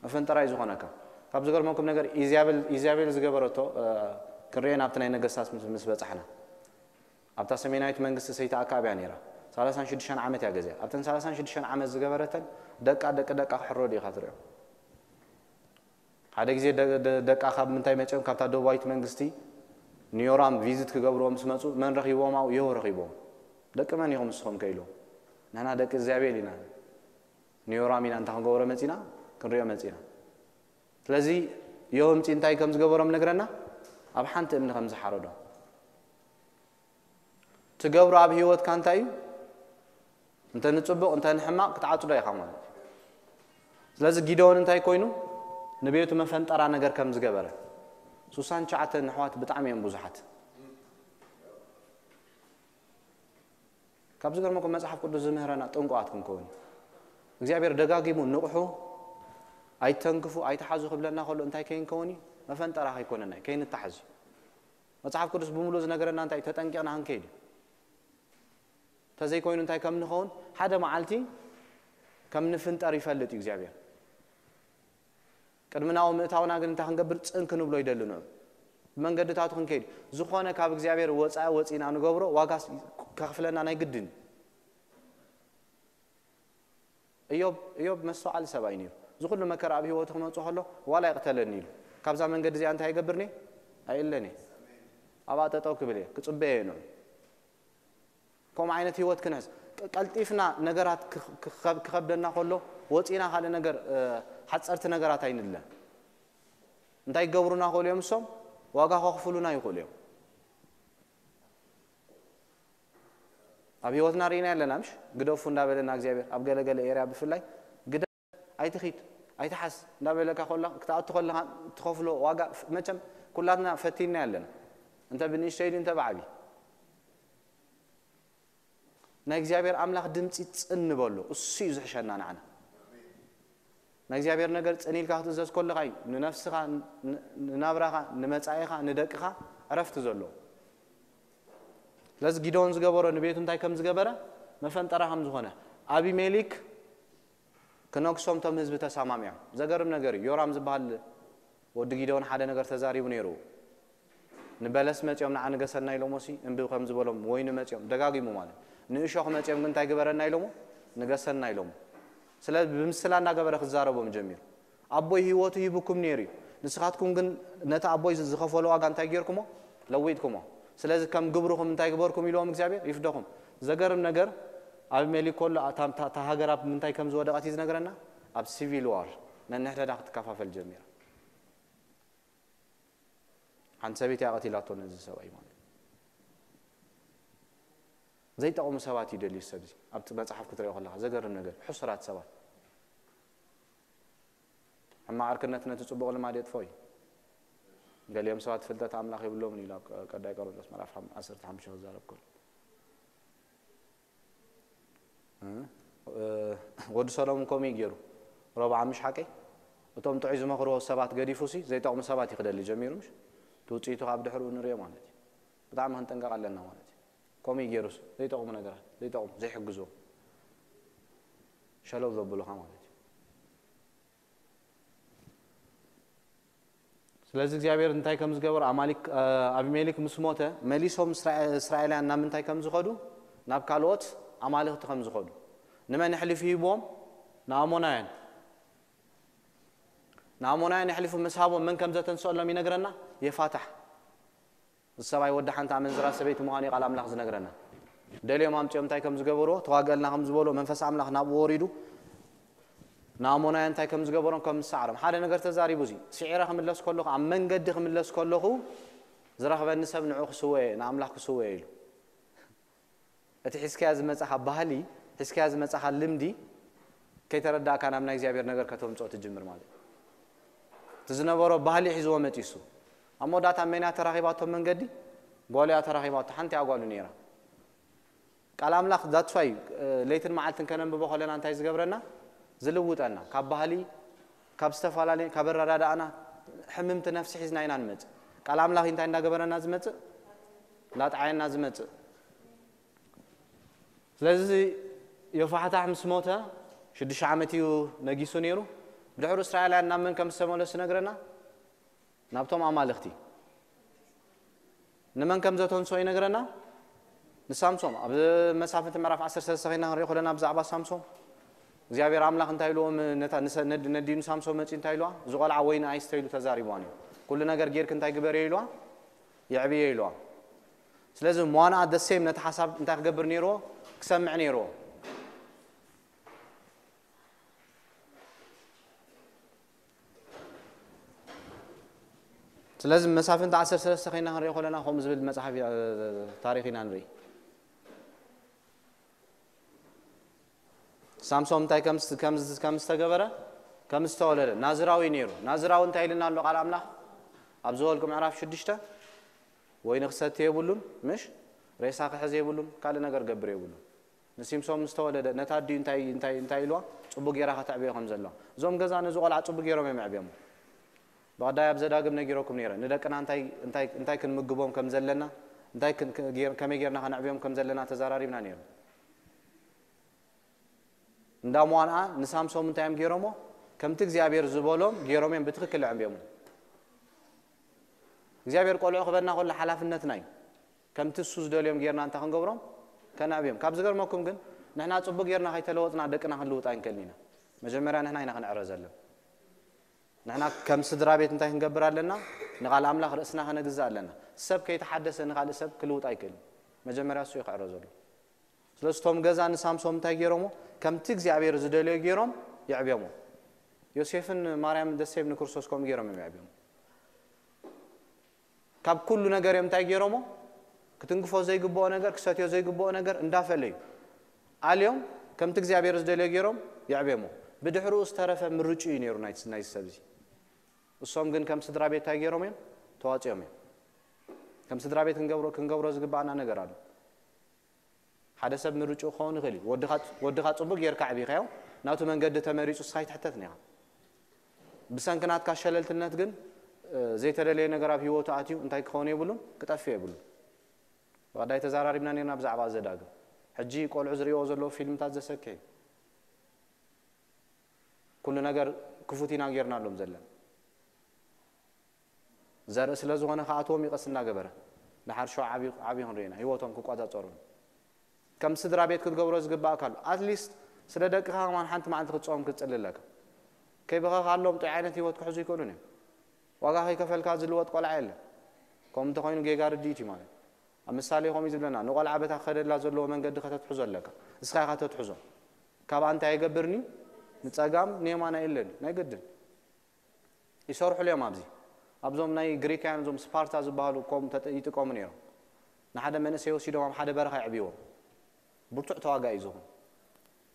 መፈንጠራ ዝኾነካ ካብ ዝገርመኩም ነገር ኢዛቤል ዝገበረቶ ክንሪአና ኣብቲ ናይ ነገስታት ምስ በጻሕና ኣብታ ሰሜናዊት መንግስቲ ሰይታ ኣካብያ ነይራ 36 ዓመት ያገዘያ ኣብተን 36 ዓመት ዝገበረተን ደቃ ክሕረዱ ኢኻ ትሪኦም ሓደ ግዜ ደቃ ካብ ምንታይ መጨም ካብታ ደቡባዊት መንግስቲ نيورام فيزيت كقبرهم سمعوا من رخيبهم أو يهو رخيبهم دك من يوم سخم كيلو نحن دك الزعبيلنا نيورامين أنت هم قبرهم متينا كنريا متينا لذي يوم تنتهي كم قبرهم نقرنا أبحنت من خمس حرودة تقبر أبي هوت كان تايو أنت نتصبق أنت نحمق تعطوا ده يا خمال لذي جيدون أنت كوينو نبيته ما فهمت أرانا غير كم زقبره سوسان شعت النحوات بتعمين بوزحات كابز غير ماكو مصحف قدس زمهرنا طنقواتكم كون እግዚአብሔር ደጋጊሙ ንቁሑ አይተንክፉ አይተሐዙ خبلنا خلو انتي كاين كوني ما فهمت أراها يكوننا كاين التحز مصحف قدس بملوز نغرنا انتي تطنقنا هنكيد تزي كوين انتي كم نخون حدا معالتي كم نفنطر يفلط እግዚአብሔር قدمناو متاونا ግን እንታ ክንገብር ጽንክ ንብሎ ይደልኑ መንገድታቱ ክንከይድ ዝኾነ ካብ እግዚአብሔር ወፂና ንገብሮ ዋጋ ከፍለና ናይ ግድን እዮብ መስዋዕል ሰባይኒ ዝኹሉ መከራ ኣብ ህይወቱ ክመጽ ኸሎ ዋላ ይቅተለኒ ኢሉ ካብዛ መንገድ እዚ አንተ አይገብርኒ አይለኒ አባጠጠው ክብለ ክጽበየ ነው ኮም አይነት ህይወት ክንስ ቀልጢፍና ነገራት ክኸብደና ኸሎ ወፂና ካለ ነገር حصرت ነገራት አይንለ እንታይ ይገብሩና ኸሎም ሶም ዋጋ ከፍሉና ይኸሉም ኣብ ህይወትና ሪና ያለናምሽ ግደፉ እንዳበለና እግዚአብሔር ኣብ ገለገለ ኤሪያ ብፍላይ ግደ አይትኺት አይተሐስ እንዳበለካ ኸላ ክታአት ኸላ ትኸፍሎ ዋጋ መቸም ኩላትና ፈቲና ያለና እንተ ብንሽይድ እንተ ባዕቢ ናይ እግዚአብሔር አምላክ ድምጽ ጽንበሉ እሱ ይዝሕሸና ናና ناجزابير نجار تنيل كهتو زاز كل خاي ننفسها ننابرها نمتعيها ندقها عرفت زلوا لاز جدون زجبرة نبيتون تاي كم زجبرة ما فهمت تراهم زخنة أبي مالك كناقصهم تام نسبة سامامية زجرم نجاري يورام زبال ود جدون حدا نجار تزاري ونيرو نبلس ما تيوم نعنا قصر نايلوموسي نبيو خمس بولم وين ما تيوم دقاقي ممال نيشوا خم تيوم كن تاي جبرة نايلومو نقصر نايلومو سلام بمثلنا قبل خزارة بمجمير أبوي هي واتو يبكم نيري نسخاتكم جن نتا أبوي زخفلوا عن تاجركمو لويتكمو سلام كم قبرهم من تاجبركم يلوم إجابة يفدهم زجرم نجار أب ملي كل أتام تهاجر أب من تاي كم زود قاتيز نجارنا أب سيفيل وار نحن داخل كفاف الجميع عن سبيت أغتي لا تونز سوا إيمان زي تقوم سواتي دليل سبزي أبت بتصحف كتير يخلها زجر النجار حصرات سوات أما عركنا تنتصب ولا ما ديت فوي قال يوم سوات فلتة عملا خيبلو مني لا قد يقولون بس ما أفهم أسرت حمشة وزارب كل ود صاروا كومي يجرو ربع مش حكي وتوم تعيز مغرو سبات قدي فوسي زي تقوم سبات يقدر اللي جميل مش توتي تقابل حلو نريا مالتي بتعمل هنتنقع لنا مالتي كومي جيروس زي تقوم نقرأ زي تقوم زي حجزو شلو ذبلو خامات سلازك جابير انتاي كم زجبر عمالك أبي مالك مسموته ماليسهم إسرائيل أن نام انتاي كم زخدو ناب كالوت عمالك تخم زخدو نما نحلف فيه بوم نامونين نحلف مسحابهم من كم زتن سؤال لم ينقرنا يفاتح السبع يودح أنت عمل زراعة سبيت مهاني على أملاخ زنقرنا دليل ما أمتي أمتاي كم زجبرو تواجلنا خم زبولو من فس أملاخ ناب ووريدو نامونا أنتاي كم زجبرون كم سعرهم حدا نقدر تزاري بوزي سعره خم الله سكله عم من قد خم الله سكله زرخ بالنسب نعوق سوي نعملك سوي له أتحس كاز مسح بهالي حس كاز مسح اللمدي كي تردع كان أمنا يزيابير نقدر كتوم صوت الجمر ماله تزنبرو بهالي حزوه متيسو أما دات أمينا تراخيباتهم من قدي قولي أتراخيبات حنتي أقول نيرة كلام لك ذات شوي ليتر معلتن كنا ببخلنا أنتاي زجبرنا زلوت أنا كابهالي كابستفالالي كابررادة أنا حممت نفسي حزنا إن نمت كلام الله إنت عندك جبرنا نازمت لا تعين نازمت لذي يفحت أحمس موتها شد شعمتي ونجيسو نيرو بدحور إسرائيل أن من كم سمو لسنقرنا نبتم أعمال اختي نمن كم زتون سوي نقرنا نسامسوم أب مسافة مرافع 10 سنين نهار يخلنا بزعبة سامسوم زيابير عملاق انتايلوهم ندين سامسوم ماشي انتايلوا زغال عوين ايس تايلو تزاريبواني كل نجار غير كنتاي غبر يلوا يعبيه يلوا سلازم وانا دسيم نتحسب انت كجبر نيرو كسمع نيرو سلازم مسافه انت 10 3 خينا نري خلنا خمس بالمصحف تاريخنا نري سامسون تاي كم استجبره كم استولد نازراوي نيرو نازراو انت يلنا له قال املاح ابزولكم عراف شدشته وين خسته يبلون مش ريسا خحز يبلون قال نغر غبر يبلون نسيم سوم استولد نتادي انتي يلوا صبو غيرا خطعبي خم زلا زوم غزا نزو قال صبو غيرو يمعبيم بعدا يبزداغم نغيروكم نيره ندقنا انتي كنمغبوم كم زلنا انتي كم غيرنا خنعبيم كم زلنا تزاراريبنا نيره እንዳሟና ንሳምሶም እንታይም ጌሮሞ ከምቲ እግዚአብሔር ዝበሎም ጌሮሜን በትክክል ዓምቢዮም እግዚአብሔር ቆልዑ ክበና ሁሉ ሓላፍነት ናይ ከምቲ እሱ ዝደልዮም ጌርና እንታ ክንገብሮም ከናብዮም ካብ ዝገርመኩም ግን ንሕና ጽቡቅ ጌርና ከይተለወጥና ደቅና ክንልውጣ እንከልኒና መጀመርያ ንሕና ኢና ክንዕረ ዘለን ንሕና ከም ስድራ ቤት እንታይ ክንገብር ኣለና ንቃል ኣምላኽ ርእስና ከነግዛእ ኣለና ሰብ ከይተሓደሰ ንኻልእ ሰብ ክልውጣ ኣይክእልን መጀመርያ እሱ ይኽዕረ ዘሎ ስለስቶም ገዛ ንሳምሶም እንታይ ጌሮሞ ከምቲ እግዚአብሔር ዝደልዮ ጌሮም ይዕብዮሞ ዮሴፍን ማርያም ደሰይብን ክርስቶስ ከም ጌሮም ይዕብዮሞ ካብ ኩሉ ነገር እንታይ ጌሮሞ ክትንግፎ ዘይግባኦ ነገር ክሰትዮ ዘይግባኦ ነገር እንዳፈለዩ አልዮም ከምቲ እግዚአብሔር ዝደልዮ ጌሮም ይዕብዮሞ ብድሕሩ ዝተረፈ ምርጩ ይነሩ ናይ ሰብዚ እሶም ግን ከም ስድራ ቤት እንታይ ጌሮም እዮም ተዋጽዮም ከም ስድራ ቤት ክንገብሮ ዝግባአና ነገር አለ ሓደ ሰብ ምርጩ ኾን ይኽእል ወድኻ ጽቡቅ ጌርካ ዓቢኻዮ ናቱ መንገዲ ተመሪጹ ሳይት ሕተት ነኻ ብሰንክናትካ ሸለልትነት ግን ዘይተደለየ ነገር ኣብ ህይወቱ ኣትዩ እንታይ ክኾን ይብሉን ክጠፍ ይብሉን ወዳይ ተዛራሪብና ነና ብዛዕባ ዘዳግም ሕጂ ቆልዑ ዝሪኦ ዘሎ ፊልምታት ዘሰከይ ኩሉ ነገር ክፉቲና ጌርናሎም ዘለን ዘርኢ ስለ ዝኾነ ከኣትዎም ይቀስና ገበረ ንሓርሾ ዓቢ ክንሪና ህይወቶም ክቋጻጸሩ كم سدرا بيت كنت قبروز قبا كالو أتليست سلا دقيقة ما نحنت ما عندك تصوم كتسلل لك كيف بقى قالهم تعينتي وقت حزو يكونون وقا هي كفل كاز الوقت قال عيل كم تخينوا جيجار ديتي ماله المثال يوم يزبلنا نقول عبتها خير لا زلوا من قد خدت حزو لك اسخا خدت حزو كاب أنت يقبرني نتساقام نيمانا إلين نايقدن يصرحوا اليوم أبزي أبزوم ناي غريكان زوم سبارتا زبالو كم يتقوم نيرو نحدا من سيوسي دوام حدا برخ يعبيوه برتع تواقع يزهم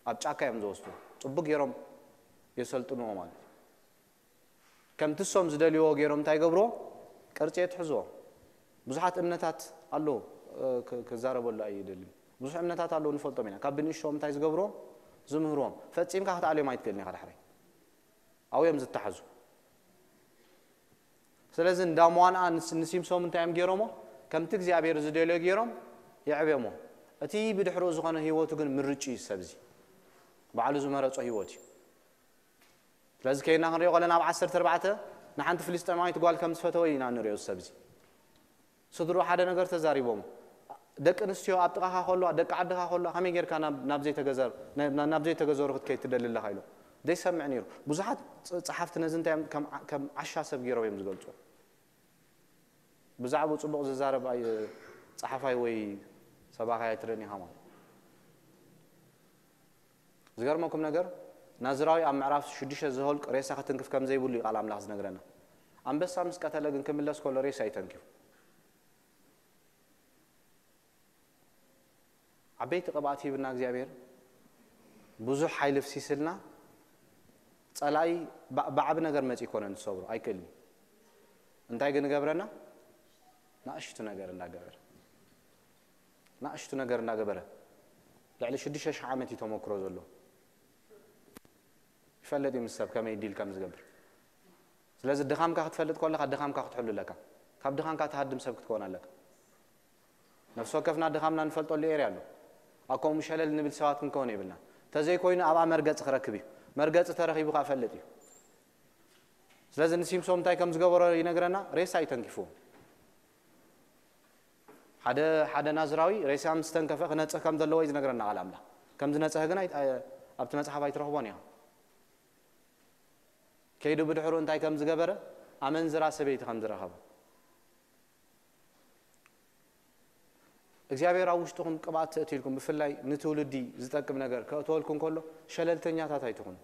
أبتشاكا يمزوستو صبق يرم يسلطنوا مال كم تسوم زدليو غيرم تاي قبرو قرص يتحزو بزحات امنتات አሉ ከዛረበው ላይ አይደለም ብዙ እምነታት አሉ እንፈልጦ ሚና ካብንሽም ታይዝ ገብሮ ዝምህሮም ፈጺም ካህት ዓለም አይትከልኒ ካላሕሪ አውየም ዝተሐዙ ስለዚህ እንዳሟና ንሲምሶም እንታይም ገይሮሞ ከምቲ እግዚአብሔር ዝደለ ገይሮም ይዕበሞ እቲ ብድሕሮ ዝኾነ ህይወቱ ግን ምርጪ ሰብዚ ባዓሉ ዝመረጾ ህይወት ስለዚህ ከይና ክንሪኦ ቆለና ኣብ 14 ንሓንቲ ፍልስጤማዊት ጓል ከም ዝፈተወ ኢና ንሪኦ ሰብዚ ስድሩ ሓደ ነገር ተዛሪቦም ደቅ ንስትዮ ኣብ ጥቃኻ ከሎ ደቅ ዓድኻ ከሎ ከመይ ጌርካ ናብ ዘይ ተገዘሩ ክትከይ ትደልልኻ ኢሎ ደይሰምዕ ነይሩ ብዙሓት ጸሓፍቲ ነዚ እንታይ ከም ዓሻ ሰብ ገይሮም እዮም ዝገልጹ ብዛዕባ ጽቡቕ ዝዛረብ ጸሓፋይ ወይ ሰባኻይ ትረኒ ኸማ ዝገርመኩም ነገር ናዝራዊ ኣብ ምዕራፍ 6 ዝሆልቅ ሬሳ ክትንክፍ ከም ዘይብሉ ቃል ኣምላኽ ዝነግረና አንበሳ ምስ ቀተለ ግን ክምለስ ከሎ ሬሳ ይተንክፍ عبيت قباتي بنا እግዚአብሔር ብዙ ኃይል ፍሲስልና ጸላይ ባዓብ ነገር መጽ ይኮነን ሰብሩ አይከል እንታይ ግን ገብረና ናሽቱ ነገር እንዳገበረ ለዕሊ 6000 ዓመት ይተሞክሮ ዘሎ ይፈልጥ ይምሰብ ከመይ ዲል ከም ዝገብር ስለዚህ ድኻምካ ክትፈልጥ ኮለካ ድኻምካ ክትሕሉ ለካ ካብ ድኻምካ ተሃድም ሰብ ክትኮን ኣለካ ነፍስ ወከፍና ድኻምና እንፈልጦ ለኤሪያ أكون مشلل نبي سوات من كوني بلنا تزاي كوين أبا مرجع خركبي مرجع ترى يبغى فلتي لازم نسيم سوم تاي كم زجورة ينقرنا ريسا يتنكفو حدا نازراوي ريسا مستنكفه خنات كم ذلوا ينقرنا على عمله كم زنات سهجنا أبتنا صحابي تروحونيها كيدو بدحرون تاي كم زجبرة أمن زرا سبيت خم زرا خب እግዚአብሔር አውሽጥኩም ቅባት ተእትልኩም በፍላይ ንትውልዲ ዝጠቅም ነገር ከእትወልኩም ከሎ ሸለልተኛታት አይትኹኑ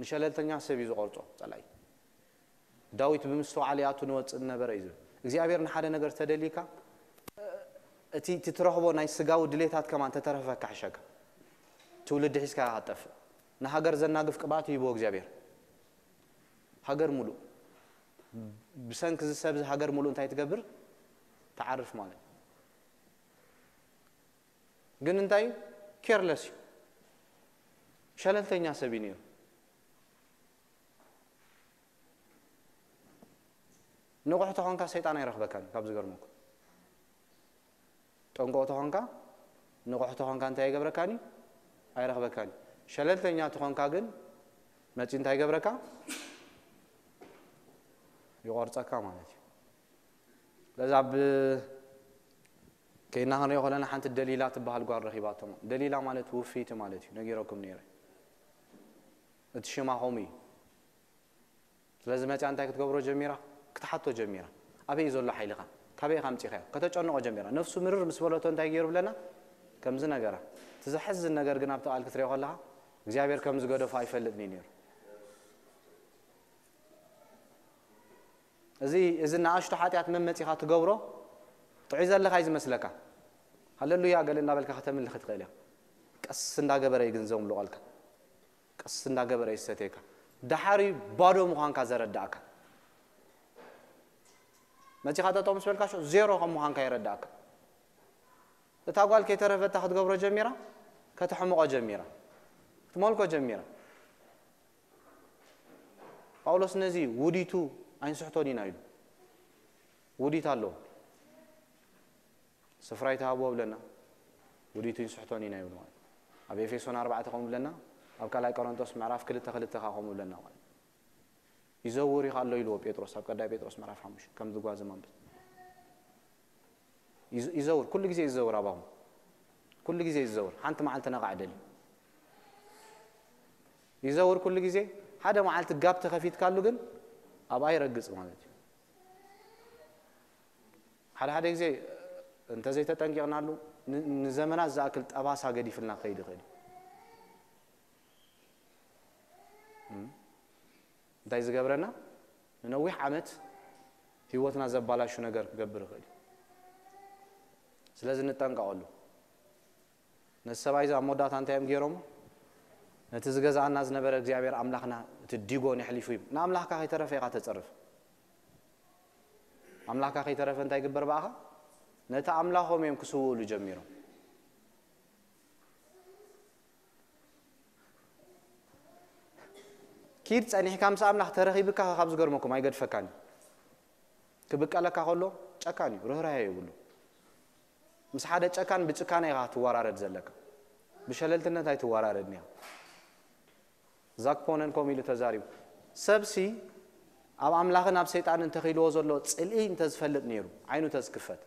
ንሸለልተኛ ሰብ ይዝቆርጾ ጸላይ ዳዊት በምስተዋዕልያቱ ንወጽ ነበረ ይዘ እግዚአብሔር ንሓደ ነገር ተደሊካ እቲ ትትረኽቦ ናይ ስጋው ድሌታት ከማን ተተረፈካ ሕሸካ ትውልድ ሒስካ አጠፍ ንሃገር ዘናግፍ ቅባት ይቦ እግዚአብሔር ሃገር ሙሉ ብሰንክ ዝሰብ ሃገር ሙሉ እንታይ ትገብር تعرف ማለት ግን እንታይ ኬርለስ ሸለልተኛ ሰቢኒ ንቑሕ ተኾንካ ሰይጣን አይረኽበካን ካብ ዝገርመኩ ጠንቆ ተኾንካ ንቑሕ ተኾንካ እንታይ ይገብረካኒ አይረኽበካኒ ሸለልተኛ ተኾንካ ግን መጪ እንታይ ይገብረካ ይቆርጸካ ማለት ለዛብ كينا هنري خلنا حنت الدليلات بهالقار رخيباتهم دليلا مالت وفيت مالتي نغيركم نيره اتشما همي لازم انت كتغبرو جميره كتحطو جميره ابي يزول حيلخا كابي خمتي خير كتچنقو جميره نفسه مرر مسبلته انت يغير بلنا كمز نغرا تزحز النجار غنا بتقال كتري خلها እግዚአብሔር كمز غدف አይፈልጥኒ ነር እዚ ናሽቶ ኃጢአት መመጽኻ ትገብሮ ጥዒዘለኻ ይዝመስለካ ሃሌሉያ ገለና በልካ ከተምልህ ትኸልያ ቀስ እንዳገበረ ይግንዘውም ለqalካ ቀስ እንዳገበረ ይሰተካ ዳሐሪ ባዶ ምዃንካ ዘረዳካ መጽኻ ተጠምስ በልካሽ ዜሮ ከምዃንካ ይረዳካ እታጓል ከተረፈታ ክትገብሮ ጀሚራ ከተሕምቆ ጀሚራ ትሞልኮ ጀሚራ ጳውሎስ ነዚ ውዲቱ አይንስሕቶኒ ናይሉ ውዲት አሎ ስፍራይ ታቦ ብለና ውዲቱ ይንስሕቶኒ ናይሉ ማለት አብ ኤፌሶን 4 ቆም ብለና አብ ካላይ ቆሮንቶስ ምዕራፍ 2 ቆም ብለና ማለት ይዘውሪ ካሎ ይሉ ጴጥሮስ አብ ቀዳይ ጴጥሮስ ምዕራፍ 5 ከም ዝጓዝ ማንበብ ይዘውር ኩሉ ጊዜ ይዘውር አባው ኩሉ ጊዜ ይዘውር አንተ ማዓልተ ነቃዕደል ይዘውር ኩሉ ጊዜ ሓደ ማዓልት ጋብ ተኸፊት ካሉ ግን አባይ ረግጽ ማለት ሓደ ጊዜ እንተ ዘይተ ጠንቂቅናሉ ንዘመናት ዛክል ጠባሳ ገዲፍልና ከይድ ኸዲ እንታይ ዝገብረና ነዊሕ ዓመት ህይወትና ዘባላሹ ነገር ገብር ኸዲ ስለዚህ እንጠንቀቀሉ ነሰባይዛ ሞዳት አንታይም ገይሮም ነቲ ዝገዛና ዝነበረ እግዚአብሔር አምላኽና ትዲጎን ይحلفው ናምላኽካ ከይተረፈ ይኻ ተጸርፍ አምላኽካ ከይተረፈ እንታይ ግበር ባኻ ነቲ አምላኽኦም የም ክስውሉ ጀሚሮ ኪድ ጸኒሕ ካምሳ አምላኽ ተረኺብካ ካብ ዝገርመኩም አይገድፈካኒ ክብቀለካ ከሎ ጨካኒ ርህራሄ ይብሉ ምስ ሓደ ጨካን ብጭካኔ ይኻ ትወራረድ ዘለካ ብሸለልትነት አይትወራረድኒ ዛክፖነን ኮሚሉ ተዛሪብ ሰብሲ አብ አምላኽን አብ ሰይጣንን ተኺልዎ ዘሎ ጽልኢ እንተዝፈልጥ ነይሩ አይኑ ተዝክፈት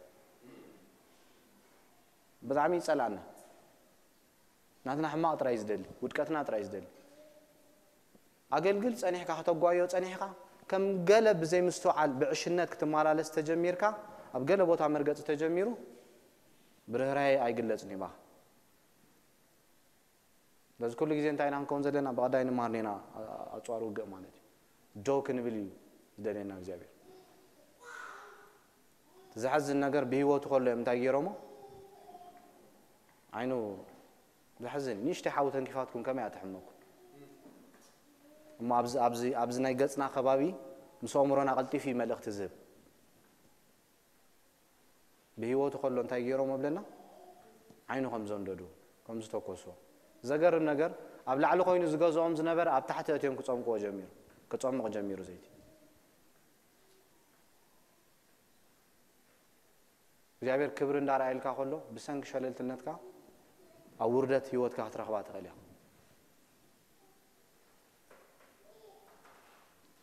በዛሚ ጸላና ናትና ሕማቅ ጥራይ ዝደሊ ውድቀትና ጥራይ ዝደሊ አገልግል ጸኒሕካ ከተጓዮ ጸኒሕካ ከም ገለ ብዘይ ምስተዓል ብዕሽነት ክትማላለስ ተጀሚርካ አብ ገለ ቦታ መርገጽ ተጀሚሩ ብርህራይ አይግለጽኒ ባ بس كل جزء انتي نحن كون زلنا بعدين مارنينا أشوارو جمانة دوك نبلي زلنا زيابير زحز النجار بيهو تقول لهم تغييرهم عينو زحزن نيش تحاول كيفاتكم كم يتحملكم ما أبز نيجتنا خبابي مسومرنا قلتي في ملك تزب بيهو تقول لهم تغييرهم قبلنا عينو خمسون دودو خمسة كوسو زغرم ነገር አብ ላዕለ ኮይኑ ዝገዛኦም ዝነበረ አብ ታሕቲ እቶም ክጾምቆ ጀሚሩ ክጾምቆ ጀሚሩ ዘይቲ እግዚአብሔር ክብር እንዳራይልካ ከሎ ብሰንክ ሸለልትነትካ አውርደት ህይወትካ ትረኽባ ተኸልያ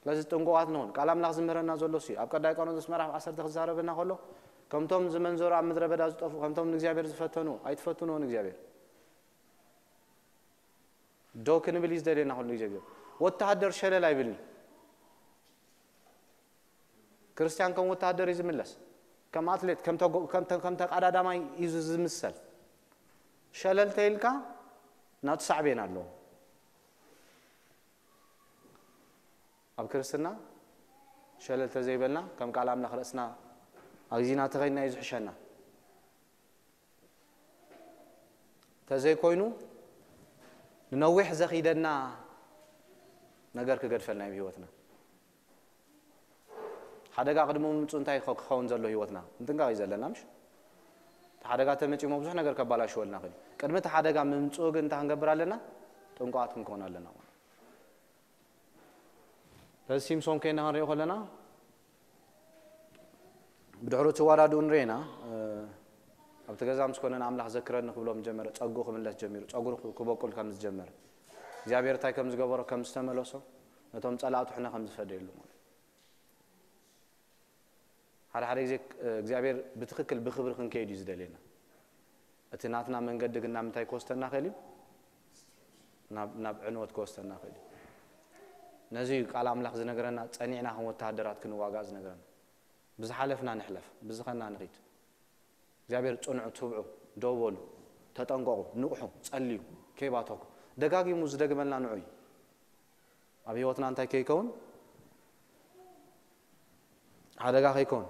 ለዚ ጥንቆዋት ነው ቃል አምላኽ ዝምረና ዘሎሲ አብ ቀዳይ ቆሮንቶስ ምዕራፍ 10 ተዛረበና ከሎ ከምቶም ዝመንዘሩ አብ ምድረ በዳ ዝጠፉ ከምቶም እግዚአብሔር ዝፈተኑ አይትፈቱኑ እግዚአብሔር دوكن بليز دلنا هون نيجي وتهدر شلل أي بلي كريستيان كم وتهدر يزملس كم أتلت كم تقعد ما يزوز مسل شلل تيلكا نات صعبين الله أب كرسنا شلل تزيبلنا كم كلامنا خلصنا عايزين أتغيرنا يزحشنا تزي كوينو ننوح زخيدنا نجار كقد فلنا بهوتنا حدا قاعد ممتون تاي خون زلوا هوتنا نتنقى يزلنا مش حدا قاعد تمشي مبزح نجار كبالا شولنا خلي كلمة حدا قاعد ممتوج أنت هنقبر لنا تنقعت مكون لنا بس سيمسون كنا هنريه خلنا بدحرو توارادون رينا أبتجازام سكوننا عمل حذكرنا قبلهم جمرة أجوخ من لا جمير أجوخ كوباكل خمس جمرة زيابير تاي كم زجبرة كم استملوسه نتوم تسألات وحنا خمس فديلو هذا حريق زيابير بتخكل بخبر خن كيدي زدلينا أتناتنا من قد قلنا متى كوستنا خلي ناب عنوة كوستنا خلي نزيق على عمل حذ نجرنا تانينا هم التهدرات كنوا واجاز نجرنا بس حلفنا نحلف بس خلنا نغيت زيابير تصنعوا تبعوا دولوا تتنقعوا نوحوا تسأليوا كيباتوك دقاقي مزدق من لا نعي أبي وطنا أنت كي يكون هذا دقاقي يكون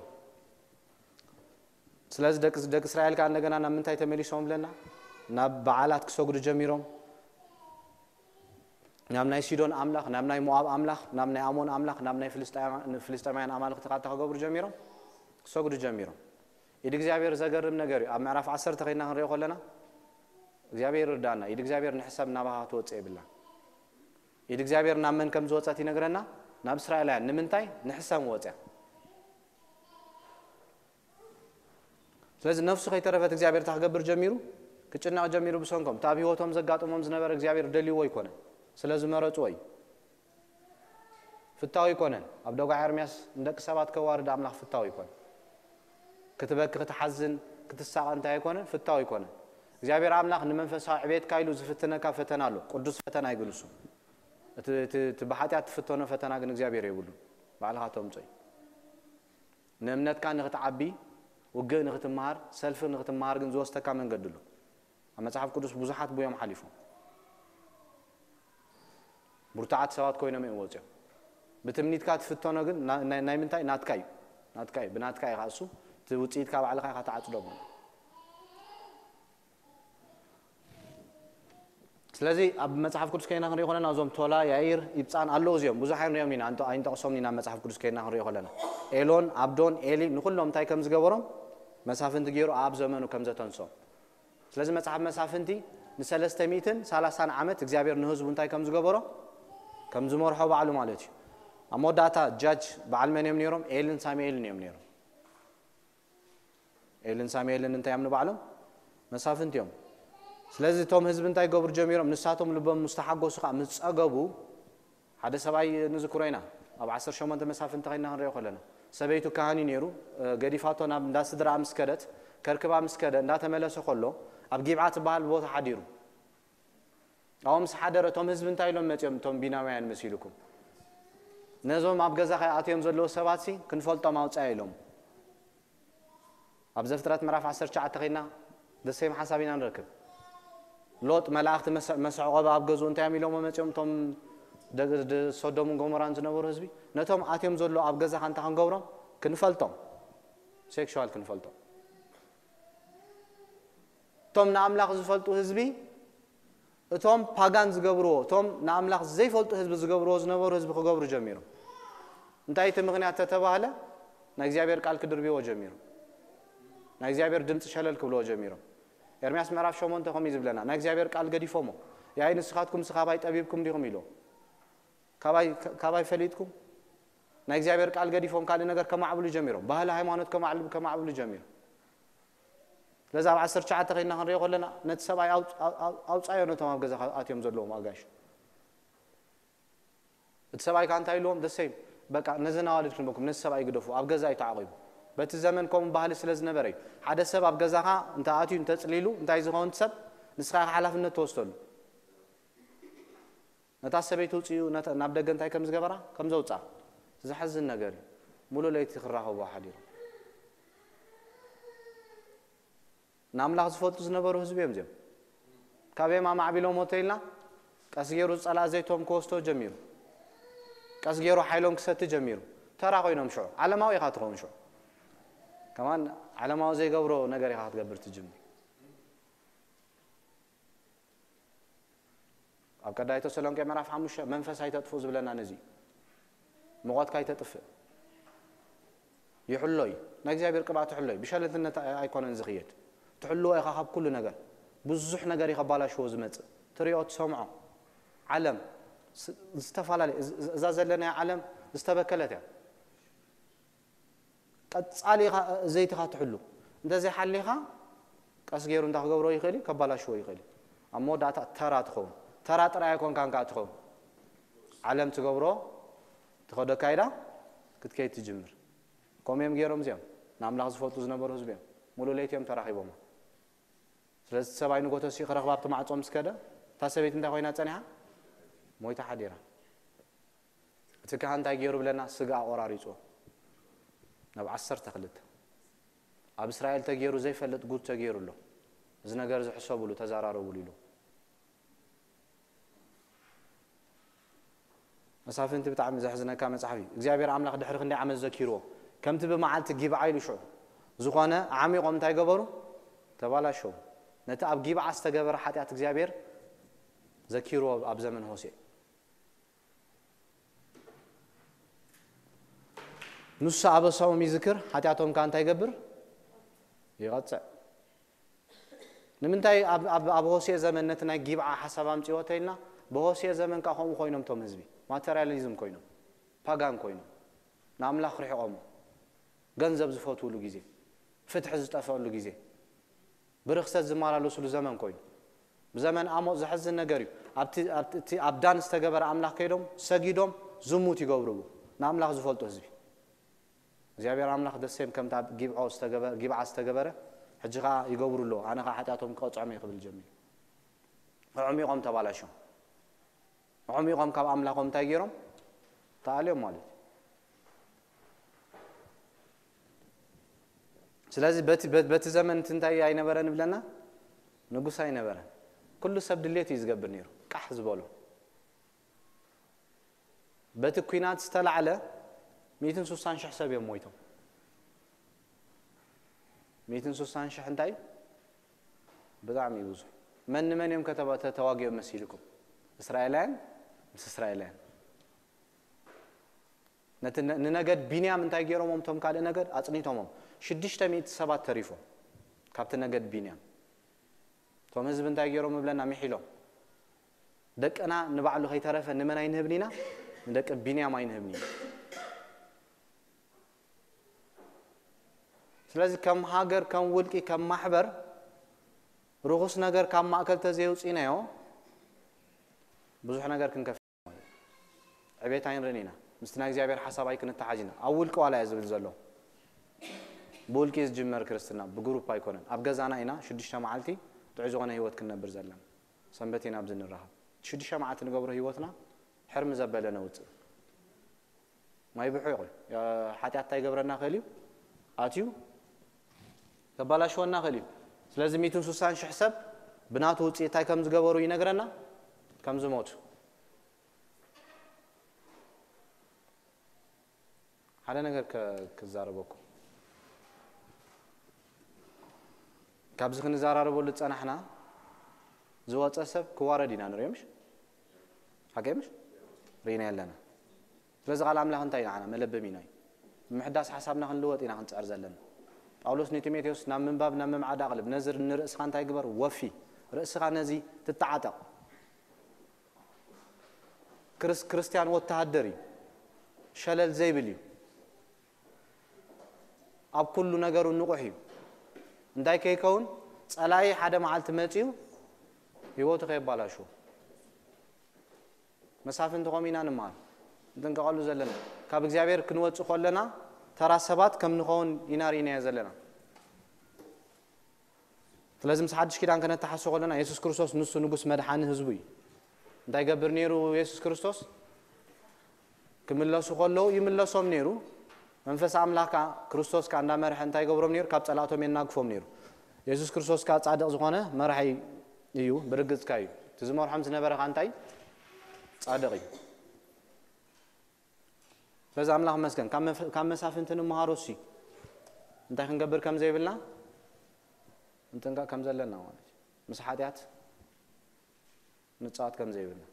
سلاز دق إسرائيل كان نجنا نمن تاي تملي شوم لنا ناب بعالات كسوق رجميرهم نامناي سيدون أملاخ نامناي مواب أملاخ نامناي أمون أملاخ نامناي فلسطين أملاخ تقاطع قبر رجميرهم كسوق رجميرهم إذا زيابير زجرم نجاري أما عرف عصر تغينا هنريه خلنا زيابير دانا إذا زيابير نحسب نبها توت بالله إذا زيابير نامن كم زوجة تينجرنا ناب إسرائيل نمنتاي نحسب وجه لازم نفسه خي ترى زيابير تحقبر جميرو كتشنا جميرو بسونكم تابي هو توم زقات أمم زنبر زيابير دلي ويكونه سلازم مرات وي في التاوي كونه أبدو عرمياس ندك سبات كوارد عملاق في التاوي كونه كتبك كتحزن كتساق أنت يكونه في التاوي كونه زيابير عملاق نمنفس عبيد كايلو زفتنا كفتنا له قدوس فتنا يقولسون تبحثي تفتنا فتنا جن زيابير يقولون بعلها توم زي نمنت كان نغتعبي وجن نغتمار سلف نغتمار جن زوجته كمان قدلو أما صاحب قدوس بزحات بيوم حليفهم برتعات سوات كوينا من وجه بتمنيت كات فتنا جن نايمنتاي ناتكاي بناتكاي خاصو توتيت كاب على خا تعات دوم سلازي أب مصحف قدس كينا خري خلنا نازم تولا ياير يبصان الله زيهم بزحير نيومين أنت قصومني نام مصحف قدس كينا خري خلنا إيلون عبدون إيلي نقولهم تاي كم زجورهم مسافن تجيرو عب زمان وكم زتنصوم سلازي مسافنتي نسلست ميتن سالسان عمت إجابير نهز بنتاي كم زجورهم كم زمر حب على مالتي أما داتا جاج بعلم نيوم إيلين سامي إيلين نيوم إيلين سامي إيلين أنت يعملوا بعلم مسافنتيهم سلازي توم هزب انتاي قبر جميرهم نساتهم لبهم مستحقوا سقا متسقبوا هذا سبعي نذكرينا أب 10 شو ما أنت مسافة انت غينا هنريه خلنا سبيتو كهاني نيرو قريفاتو ناب ناس درا مسكدت كركبا مسكدت نات ملسو خلو أب جيبعات بحال بوت حديرو أو مس حدرة توم هزب انتاي لهم متيم توم بيناويان مسيلكم نزوم أب جزاخ أتيم زلوا سباتي كنفولتو ماوت عيلهم أب زفترات مراف 10 شعات غينا دسيم حسابين نركب لوط ملاخت مسع غبا أبجزو أنت يعملوا ما متيم توم د صدوم غمران زنبور هزبي نتوم أتيم زلوا أبجزا خان تهان غورم كنفلتهم سيكشوال كنفلتهم توم ناملاخ زفلتو هزبي توم باغان زغبرو توم ناملاخ زي فلتو هزب زغبرو زنبور هزب خغبرو جميرو انتاي تمغنيات تتباهله ناغزيابير قال كدربي وجميرو ناغزيابير دمص شلل كبلو جميرو إرمياس مراف شومون تخم يزبلنا ناغزيابير قال غدي فمو يا اين سخاتكم سخاباي طبيبكم ديهم يلو كاباي فليتكم ناغزيابير قال غدي فم قال ነገር ከማዕብሉ ጀሚሮ ባህል ሃይማኖት ከማዕብሉ ጀሚሮ ለዛ 10 ሰዓት ተኸይና ኸንሪዮ ኸለና ነት ሰባይ አውጻዮ ነው ተማም ገዛ አትዮም ዘለዎም አጋሽ እትሰባይ ካንታ ይሎም ደሰይ በቃ ነዘና ዋልድክን በኩም ነት ሰባይ ግደፉ አብገዛ ይታዓቂቡ በቲ ዘመን ኮም ባህል ስለዝነበረ ሓደ ሰብ አብገዛኻ እንታ አትዩ እንተጽሊሉ እንታይ ዝኸውን ሰብ ንስኻ ሓላፍነት ተወስደሉ ነታ ሰበይቱ ጽዩ ናብ ደገ እንታይ ከም ዝገበራ ከም ዘውጻ ዝሐዝን ነገር ሙሉ ለይቲ ክራኸቡ ሓዲሩ ናምላኽ ዝፈልጡ ዝነበሩ ህዝብ እዮም እዚኦም ካበይ ማዕቢሎም ሞተይልና ቀስ ገይሩ ጸላ ዘይቶም ኮስቶ ጀሚሩ ቀስ ገይሩ ሓይሎም ክሰት ጀሚሩ ተራ ኮይኖም ሽዑ ዓለማዊ ኢኻ ትኸውን ሽዑ كمان ዓለማዊ ዘይገብሮ ነገር ኢኻ ትገብር ትጅምር ኣብ ቀዳይ ተሰሎንቄ ምዕራፍ 5 መንፈስ ኣይተጥፉ ዝብለና ነዚ ሙቐት ካይተጥፍእ ይሕሎይ ንእግዚአብሔር ቅባቱ ሕሎይ ብሸለልትነት ኣይኮነን ዝኽየድ ትሕልዎ ኢኻ ካብ ኩሉ ነገር ብዙሕ ነገር ይኸባላሽዎ ዝመጽእ ትሪኦ ትሰምዖ ዓለም ዝተፋላለየ እዛ ዘለና ዓለም ዝተበከለት እያ ቀጻሊ ዘይትኻ ትሕሉ እንደዚህ ሓሊኻ ቀስ ገይሩ እንታ ክገብሮ ይኽእል ከባላሽዎ ይኽእል ኣብ መወዳእታ ተራ ትኸውን ተራ ጥራይ ኣይኮንካ እንካ ትኸውን ዓለም ትገብሮ ትኸዶ ካይዳ ክትከይድ ትጅምር ከምኦም ገይሮም እዚኦም ናምላኽ ዝፈልጡ ዝነበሩ ህዝቢ እዮም ሙሉእ ለይትዮም ተራኺቦም ስለዚ ሰብኣይ ንጎተሲ ክረኽባ ኣብቲ ማዕጾ ምስ ከደ እታ ሰበይቲ እንታይ ኮይና ፀኒሓ ሞይታ ሓዲራ እቲ ካህን እንታይ ገይሩ ብለና ስጋ ቆራሪጾ ናብ 12 ኣብ እስራኤል ተገይሩ ዘይፈልጥ ጉድ ተገይሩሎ እዚ ነገር ዝሕሰብሉ ተዛራረቡሉ ኢሉ መሳፍንቲ ብጣዕሚ ዘሕዝነካ መጽሓፊ እግዚአብሔር ኣምላኽ ድሕሪ ክንደይ ዓመት ዘኪርዎ ከምቲ ብመዓልቲ ጊብዓ ኢሉ ሽዑ ዝኾነ ዓሚቆም እንታይ ገበሩ ተባላሸው ነቲ ኣብ ጊብዓ ዝተገበረ ሓጢኣት እግዚአብሔር ዘኪርዎ ኣብ ዘመን ሆሴዕ ንሱ ኣበሳዎም ይዝክር ሓጢኣቶም ካ እንታይ ይገብር ይቐጽዕ ንምንታይ ኣብ ሆሴዕ ዘመን ነቲ ናይ ጊብዓ ሓሳብ ኣምፂወተይልና በሆሴዕ ዘመን ካ ከምኡ ኮይኖም ቶም ህዝቢ ማቴሪያሊዝም ኮይኖም ፓጋን ኮይኖም ንኣምላኽ ርሒቆም ገንዘብ ዝፈትውሉ ግዜ ፍትሒ ዝጠፍአሉ ግዜ ብርክሰት ዝመላለሱሉ ዘመን ኮይኑ ብዘመን ኣሞጽ ዝሕዝን ነገር እዩ ኣብ ዳን ዝተገበረ ኣምላኽ ከይዶም ሰጊዶም ዝሙት ይገብርሉ ንኣምላኽ ዝፈልጡ ህዝቢ እግዚአብሔር ኣምላኽ ደሰም ከምታ ጊብዓ ዝተገበረ ሕጂ ኸ ይገብሩሎ ኣነ ኸ ሓጢኣቶም ክቐጽዖም ይኽብል ጀሚሩ ዕሚቆም ተባላሾም عميقهم كاب أملاكهم تاجرهم تعاليهم مالك سلازي بت زمن تنتهي أي نبرة نبلنا نقص أي نبرة كل سبب دليت يزقبر نيرو كحز بالو بت كوينات استلع على 260 شح حساب يوم مويتهم 260 شح انتاي بدعم يوزو من يوم كتبت تواجه مسيلكم إسرائيلان مس إسرائيلان ننجد بنيام من تاجرهم هم توم كله نجد أصنيتهم شديش تميت سبعة تريفو كابت نجد بنيام توم هز من تاجرهم بلنا ميحيلهم دك أنا نبعله هاي طرف نمنا ينهبنينا دك بنيام ما ينهبنينا سلازي كم هاجر كم ولكي كم محبر رغوس نجر كم ما أكلت زيوس إنايو بزح نجار كن كفي عبيت عين رنينا مستنا እግዚአብሔር حسابي كن تحاجنا اول قوالا يزبل زلو بولكيز جمر كريستنا بجروب بايكونن ابغزانا اينا شدشتا معالتي تعزونا هيوت كنبر زلنا سنبتينا بزن الرهب شدشتا معات نغبر هيوتنا حرم زبلنا وت ما يبحو يقول يا حتى يغبرنا خليو اتيو تبالاشونا خليو لازم 260 شي حساب بناتو وصيتاي كم زغبرو ينغرنا كم زموت هذا نجار كزاربوكم كابز خنزاراربو لصنحنا زواتسب كواردينا نريمش حكيمش رينا يلنا ስለዚ ቃል አምላኽ እንታይ ኢና መለበሚናይ ምሕዳስ ሓሳብና ክንልወጥ ኢና ክንጽር ዘለና ጳውሎስ ኒቲሜቴዎስ ናብ ምንባብ ናብ ምምዓዳ ቅልብ ነዝር ንርእስኻ እንታይ ግበር ወፊ ርእስኻ ነዚ ትተዓጠቕ ክርስቲያን ወተሃደር እዩ ሸለል ዘይብል እዩ ኣብ ኩሉ ነገሩ ንቑሕ እዩ እንታይ ከይከውን ጸላይ ሓደ መዓልቲ መጺኡ ህይወቱ ከይባላሹ መሳፍንት ቆሚና ንማር እንተንቀቀሉ ዘለና ካብ እግዚአብሔር ክንወጽ ኾለና ተራ ሰባት ከም ንኾን ይናሪና ዘለና ስለዚህ ሓድሽ ኪዳን ከነተሓሶ ኾለና ኢየሱስ ክርስቶስ ንሱ ንጉስ መድሓኒ ህዝቡ እዩ እንታይ ገብር ነይሩ ኢየሱስ ክርስቶስ ክምለሱ ኾለው ይምለሶም ነይሩ መንፈስ አምላክ ክርስቶስ ካንዳ መርሕ እንታይ ገብሮም ነይሩ ካብ ጸላቶም የናግፎም ነይሩ ኢየሱስ ክርስቶስ ካ ጻድቅ ዝኾነ መራሒ እዩ ብርግጽካ እዩ ትዝመርሖም ዝነበረኻ እንታይ ጻድቅ እዩ በዛ አምላኽ መስገን ካብ መሳፍንት እንመሃሮሲ እንታይ ክንገብር ከም ዘይብልና እንተንጋ ከም ዘለና ማለት ምስ ሓጢያት ንጻት ከም ዘይብልና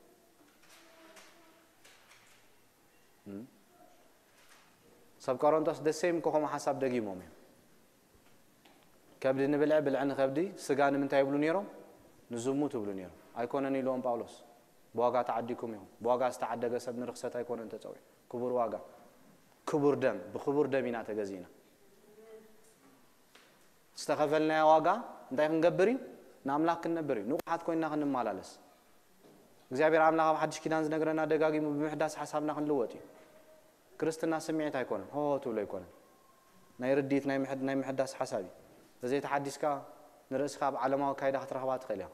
ሰብ ቆሮንቶስ ደሴም ኮኹም ሓሳብ ደጊሞም ከብዲ ንብልዕ ብልዕን ከብዲ ስጋ ንምንታይ ይብሉ ነይሮም ንዝሙት ይብሉ ነይሮም ኣይኮነን ኢሎም ጳውሎስ በዋጋ ተዓዲኩም ይሁን በዋጋ ዝተዓደገ ሰብ ንርክሰት ኣይኮነን ተጸውዕ ክቡር ዋጋ ክቡር ደም ብክቡር ደም ኢና ተገዚና استخفلنا يا واقع انت ክንገብር ንአምላክ ክንነብር ንቁሓት ኮይና ክንማላለስ እግዚአብሔር አምላክ በሐድሽ ኪዳን ዝነገረና ደጋጊሙ በመሕዳስ ሐሳብና ክንልወጥ ክርስትና ስምዒት አይኮንም ሆቱ ላይ አይኮንም ናይ ርዲት ናይ መሕዳስ ሐሳቢ በዘይ ተሐዲስካ ንርእስካ በዓለማዊ ካይዳ ክትረኽባ ትኽእል ኢኻ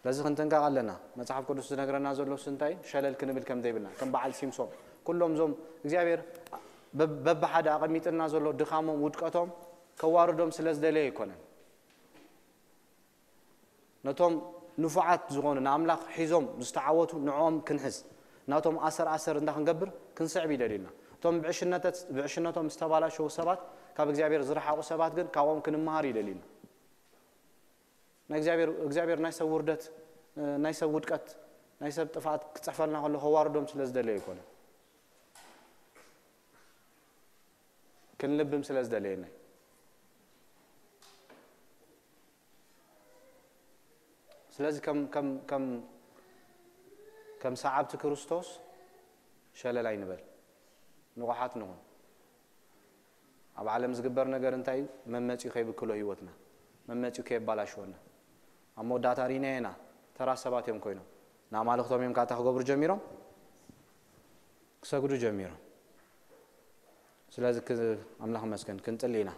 ለዚ ክንጥንቀቕ ኣለና መጽሓፍ ቅዱስ ዝነገረና ዘሎ ስንታይ ሸለል ክንብል ከም ዘይብልና ከም በዓል ሲምሶን ኩሎም ዞም እግዚአብሔር በበሓደ አቀሚጥና ዘሎ ድኻሞም ውድቀቶም ከዋርዶም ስለዝደለየ ይኮነን ነቶም ንፉዓት ዝኾኑ ንአምላኽ ሒዞም ዝተዓወቱ ንዖም ክንሕዝ ናቶም ኣሰር እንዳ ክንገብር ክንስዕብ ይደሊና እቶም ብዕሽነቶም ዝተባላሸው ሰባት ካብ እግዚአብሔር ዝረሓቁ ሰባት ግን ካብኦም ክንመሃር ይደሊና እግዚአብሔር ናይ ሰብ ውርደት ናይ ሰብ ውድቀት ናይ ሰብ ጥፋት ክጽፈልና ከሎ ከዋርዶም ስለዝደለየ ይኮነን كنلبم سلازدلينا سلاز كم صعبت كريستوس شلل نبل نقحات نهون اب عالم زغبر ነገር እንታይ መመጪ ከይብክሎ ህይወትና መመጪ ከይባላሽወና አሞዳታሪኔና ተራ ሰባት የም ኮይኖ ናማልክቶም የም ካታ ገብሩ ጀሚሮም ሰግዱ ጀሚሮም ስለዚህ አምላክ መስገን ክንጥልና